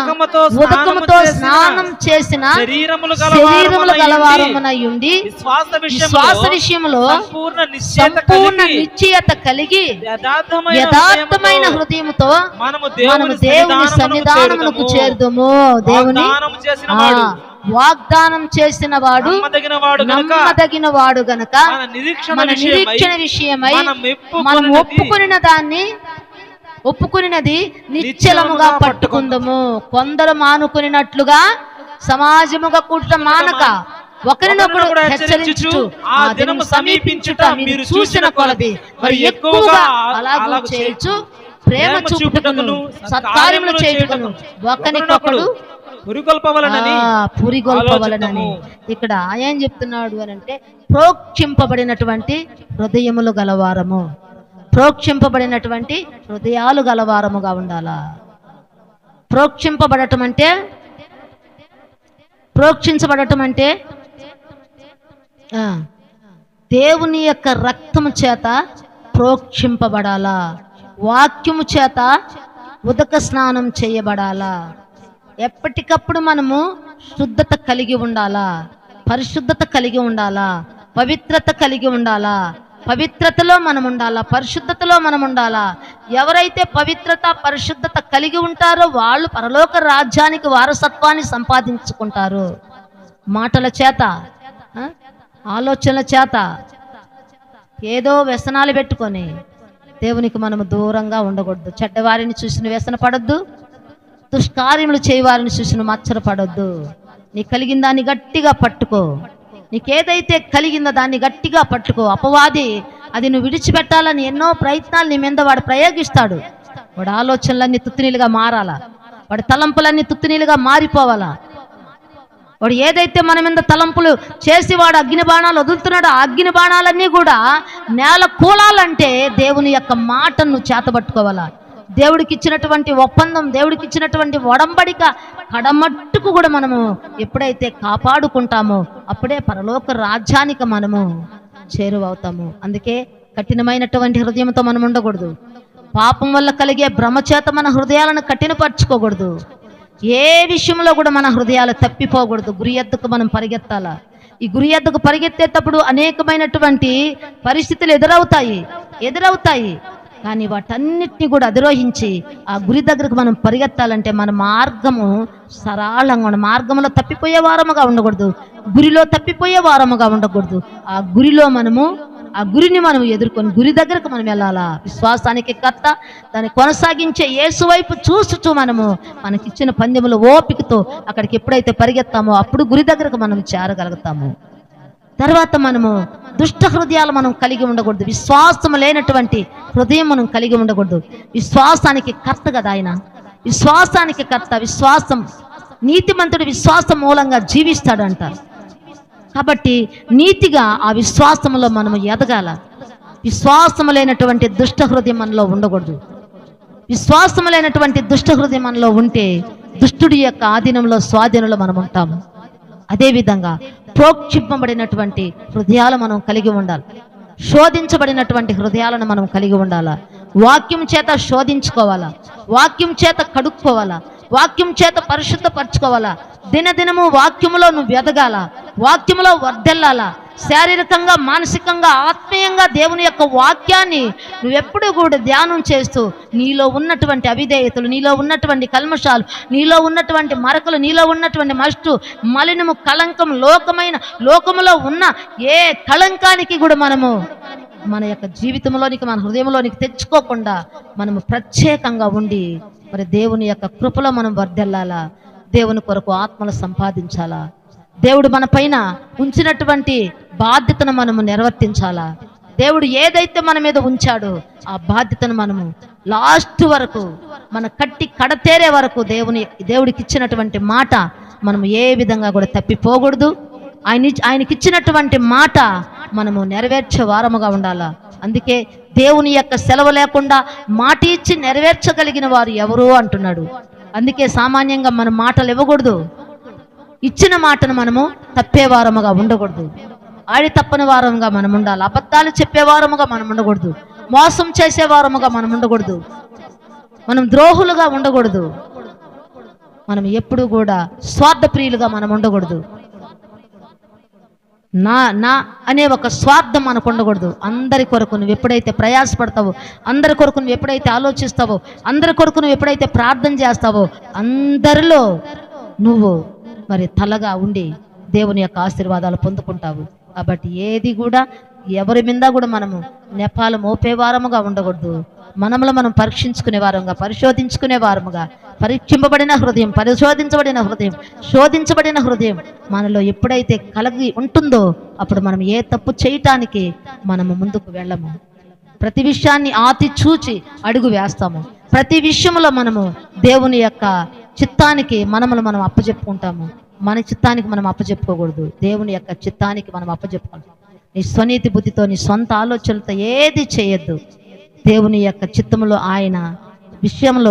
ఉదకముతో స్నానం చేసిన శరీరములు గలవారమునై ఉండి విశ్వాస విషయములో సంపూర్ణ నిశ్చయత కలిగి యథార్థమైన హృదయముతో మనము దేవుని సన్నిధానమునకు చేరుదుము. దేవుని వాగ్దానం చేసిన వాడు నమ్మదగిన వాడు గనుక మన నిరీక్షణ విషయమై మనం ఒప్పుకున్నది నిశ్చలముగా పట్టుకుందము. కొందరు మానుకున్నట్లుగా సమాజముగా కూట మానక ఒకరినొకరు హెచ్చరించుచు ఆ దినము సమీపించుట మీరు చూసిన కొలది మరి ఎక్కువగా అలాగూ చేయొచ్చు, ప్రేమ చూపుటకును సత్కార్యములు చేయుటకును ఒకరినొకడు పురిగొల్పవలనని. ఇక్కడ ఏం చెప్తున్నాడు అని అంటే, ప్రోక్షింపబడినటువంటి హృదయములు గలవారము, ప్రోక్షింపబడినటువంటి హృదయాలు గలవారముగా ఉండాలా. ప్రోక్షించబడటం అంటే దేవుని యొక్క రక్తము చేత ప్రోక్షింపబడాలా, వాక్యము చేత ఉదక స్నానం చేయబడాలా. ఎప్పటికప్పుడు మనము శుద్ధత కలిగి ఉండాలా, పరిశుద్ధత కలిగి ఉండాలా, పవిత్రత కలిగి ఉండాలా. పవిత్రతలో మనం ఉండాలా, పరిశుద్ధతలో మనం ఉండాలా. ఎవరైతే పవిత్రత పరిశుద్ధత కలిగి ఉంటారో వాళ్ళు పరలోక రాజ్యానికి వారసత్వాన్ని సంపాదించుకుంటారు. మాటల చేత, ఆలోచనల చేత ఏదో వ్యసనాలు పెట్టుకొని దేవునికి మనము దూరంగా ఉండకూడదు. చెడ్డవారిని చూసిన వ్యసన పడొద్దు, దుష్కార్యములు చేయవారిని చూసిన మచ్చరపడొద్దు. నీ కలిగిన దాన్ని గట్టిగా పట్టుకో, నీకేదైతే కలిగిందో దాన్ని గట్టిగా పట్టుకో. అపవాది అది నువ్వు విడిచిపెట్టాలని ఎన్నో ప్రయత్నాలు నీ మీద వాడు ప్రయోగిస్తాడు. వాడు ఆలోచనలన్నీ తుత్తినీలుగా మారాలా, వాడి తలంపులన్నీ తుత్తినీలుగా మారిపోవాలా. వాడు ఏదైతే మన మీద తలంపులు చేసి వాడు అగ్ని బాణాలు వదులుతున్నాడో ఆ అగ్ని బాణాలన్నీ కూడా నేల కూలాలంటే దేవుని యొక్క మాటను చేతబట్టుకోవాలా. దేవుడికి ఇచ్చినటువంటి ఒప్పందం, దేవుడికి ఇచ్చినటువంటి ఒడంబడిక కడమట్టుకు కూడా మనము ఎప్పుడైతే కాపాడుకుంటామో అప్పుడే పరలోక రాజ్యానికి మనము చేరువవుతాము. అందుకే కఠినమైనటువంటి హృదయంతో మనం ఉండకూడదు. పాపం వల్ల కలిగే భ్రమ చేత మన హృదయాలను కఠినపరచుకోకూడదు. ఏ విషయంలో కూడా మన హృదయాలు తప్పిపోకూడదు. గురి ఎద్దుకు మనం పరిగెత్తాలా. ఈ గురి ఎద్దుకు పరిగెత్తేటప్పుడు అనేకమైనటువంటి పరిస్థితులు ఎదురవుతాయి. కానీ వాటన్నిటిని కూడా అధిరోహించి ఆ గురి దగ్గరకు మనం పరిగెత్తాలంటే మన మార్గము సరళంగా ఉండాలి. మార్గంలో తప్పిపోయే వారముగా ఉండకూడదు, గురిలో తప్పిపోయే వారముగా ఉండకూడదు. ఆ గురిని మనం ఎదుర్కొని గురి దగ్గరకు మనం వెళ్ళాలా. విశ్వాసానికి కర్త, దాన్ని కొనసాగించే యేసు వైపు చూస్తూ మనకిచ్చిన పందెములో ఓపికతో అక్కడికి ఎప్పుడైతే పరిగెత్తామో అప్పుడు గురి దగ్గరకు మనం చేరగలుగుతాము. తర్వాత మనము దుష్ట హృదయాలు మనం కలిగి ఉండకూడదు. విశ్వాసం లేనటువంటి హృదయం మనం కలిగి ఉండకూడదు. విశ్వాసానికి కర్త కదా ఆయన, విశ్వాసానికి కర్త. విశ్వాసం, నీతిమంతుడు విశ్వాసం మూలంగా జీవిస్తాడంట. కాబట్టి నీతిగా ఆ విశ్వాసంలో మనము ఎదగాల. విశ్వాసము లేనటువంటి దుష్ట హృదయం మనలో ఉండకూడదు. విశ్వాసము లేనటువంటి దుష్ట హృదయం మనలో ఉంటే దుష్టుడి యొక్క ఆధీనంలో, స్వాధీనంలో మనం ఉంటాము. అదేవిధంగా ప్రోక్షింపబడినటువంటి హృదయాలు మనం కలిగి ఉండాలి. శోధించబడినటువంటి హృదయాలను మనం కలిగి ఉండాలా. వాక్యం చేత శోధించుకోవాలా, వాక్యం చేత కడుక్కోవాలా, వాక్యం చేత పరిశుద్ధపరచుకోవాలా. దినదినము వాక్యములో నువ్వు ఎదగాల, వాక్యములో వర్ధిల్లాలా. శారీరకంగా, మానసికంగా, ఆత్మీయంగా దేవుని యొక్క వాక్యాన్ని నువ్వెప్పుడు కూడా ధ్యానం చేస్తూ నీలో ఉన్నటువంటి అవిధేయతలు, నీలో ఉన్నటువంటి కల్మషాలు, నీలో ఉన్నటువంటి మరకలు, నీలో ఉన్నటువంటి మస్టు, మలినము, కళంకం, లోకములో ఉన్న ఏ కళంకానికి కూడా మనము మన యొక్క జీవితంలోనికి, మన హృదయంలోనికి తెచ్చుకోకుండా మనము ప్రత్యేకంగా ఉండి మరి దేవుని యొక్క కృపలో మనం వర్ధిల్లాలా. దేవుని కొరకు ఆత్మలు సంపాదించాలా. దేవుడు మన పైన ఉంచినటువంటి బాధ్యతను మనము నిర్వర్తించాలా. దేవుడు ఏదైతే మన మీద ఉంచాడో ఆ బాధ్యతను మనము లాస్ట్ వరకు, మన కడతేరే వరకు దేవుడికి ఇచ్చినటువంటి మాట మనము ఏ విధంగా కూడా తప్పిపోకూడదు. ఆయనకి ఇచ్చినటువంటి మాట మనము నెరవేర్చే వారముగా ఉండాలా. అందుకే దేవుని యొక్క సెలవు లేకుండా మాట ఇచ్చి నెరవేర్చగలిగిన వారు ఎవరు అంటున్నాడు. అందుకే సామాన్యంగా మనం మాటలు ఇవ్వకూడదు. ఇచ్చిన మాటను మనము తప్పేవారముగా ఉండకూడదు. ఆడి తప్పని వారముగా మనం ఉండాలి. అబద్ధాలు చెప్పేవారముగా మనం ఉండకూడదు. మోసం చేసేవారముగా మనం ఉండకూడదు. మనం ద్రోహులుగా ఉండకూడదు. మనం ఎప్పుడు కూడా స్వార్థప్రియులుగా మనం ఉండకూడదు. నా అనే ఒక స్వార్థం మనకు ఉండకూడదు. అందరి కొరకు నువ్వు ఎప్పుడైతే ప్రయాసపడతావో, అందరి కొరకు నువ్వు ఎప్పుడైతే ఆలోచిస్తావో, అందరి కొరకు నువ్వు ఎప్పుడైతే ప్రార్థన చేస్తావో అందరిలో నువ్వు మరి తలగా ఉండి దేవుని యొక్క ఆశీర్వాదాలు పొందుకుంటావు. కాబట్టి ఏది కూడా ఎవరి మీద కూడా మనము నెపాలు మోపేవారముగా ఉండకూడదు. మనములో మనం పరీక్షించుకునే వారముగా, పరిశోధించుకునే వారముగా, పరీక్షింపబడిన హృదయం, పరిశోధించబడిన హృదయం, శోధించబడిన హృదయం మనలో ఎప్పుడైతే కలిగి ఉంటుందో అప్పుడు మనం ఏ తప్పు చేయటానికి మనము ముందుకు వెళ్ళము. ప్రతి విషయాన్ని ఆతి చూచి అడుగు వేస్తాము. ప్రతి విషయంలో మనము దేవుని యొక్క చిత్తానికి మనం అప్పచెప్పుకుంటాము. మన చిత్తానికి మనం అప్పచెప్పుకోకూడదు. దేవుని యొక్క చిత్తానికి మనం అప్పచెప్పుకోవాలి. నీ స్వనీతి బుద్ధితో, నీ సొంత ఆలోచనలతో ఏది చేయొద్దు. దేవుని యొక్క చిత్తములో, ఆయన విషయంలో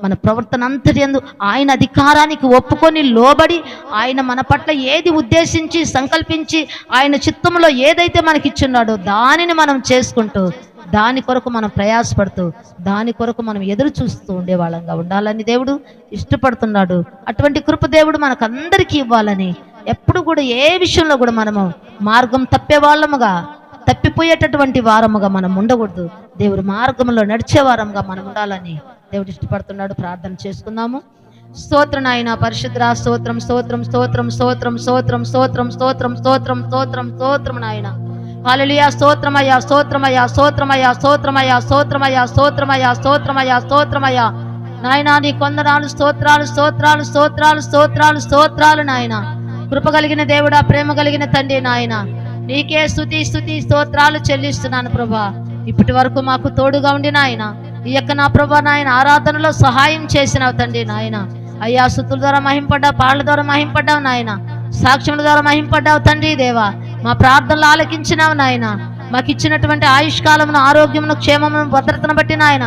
మన ప్రవర్తన అంతటి యందు ఆయన అధికారానికి ఒప్పుకొని లోబడి, ఆయన మన పట్ల ఏది ఉద్దేశించి సంకల్పించి ఆయన చిత్తములో ఏదైతే మనకిచ్చున్నాడో దానిని మనం చేసుకుంటూ, దాని కొరకు మనం ప్రయాసపడుతూ, దాని కొరకు మనం ఎదురు చూస్తూ ఉండేవాళ్ళంగా ఉండాలని దేవుడు ఇష్టపడుతున్నాడు. అటువంటి కృప దేవుడు మనకు అందరికీ ఇవ్వాలని, ఎప్పుడు కూడా ఏ విషయంలో కూడా మనము మార్గం తప్పే వాళ్ళముగా, తప్పిపోయేటటువంటి వారముగా మనం ఉండకూడదు. దేవుడు మార్గంలో నడిచే వారముగా మనం ఉండాలని దేవుడు ఇష్టపడుతున్నాడు. ప్రార్థన చేసుకుందాము. స్తోత్రం నాయన పరిశుద్ధ, స్తోత్రం స్తోత్రం స్తోత్రం స్తోత్రం స్తోత్రం స్తోత్రం స్తోత్రం స్తోత్రం స్తోత్రం స్తోత్రం నాయన. హల్లెలూయా. స్తోత్రమయ్యా, స్తోత్రమయ్యా, స్తోత్రమయ్యా, స్తోత్రమయ్యా, స్తోత్రమయ్యా, స్తోత్రమయ్యా, స్తోత్రమయ్యా, స్తోత్రమయ్యా నాయనా. నీ కొందనాలు, స్తోత్రాలు స్తోత్రాలు స్తోత్రాలు స్తోత్రాలు స్తోత్రాలు నాయన. కృప కలిగిన దేవుడా, ప్రేమ కలిగిన తండ్రి నాయన, నీకే స్తుతి స్తుతి స్తోత్రాలు చెల్లిస్తున్నాను ప్రభా. ఇప్పటి వరకు మాకు తోడుగా ఉండి నాయన, ఈ యొక్క నా ప్రభా నాయన ఆరాధనలో సహాయం చేసినావు తండ్రి నాయన. అయ్యా, స్తుతుల ద్వారా మహింపడ్డావు, పాళ్ళ ద్వారా మహింపడ్డావు నాయన, సాక్ష్యముల ద్వారా మహింపడ్డావు తండ్రి దేవా. మా ప్రార్థనలు ఆలకించినావు నాయన. మాకు ఇచ్చినటువంటి ఆయుష్కాలమును, ఆరోగ్యమును, క్షేమమును, భద్రతను బట్టి నాయన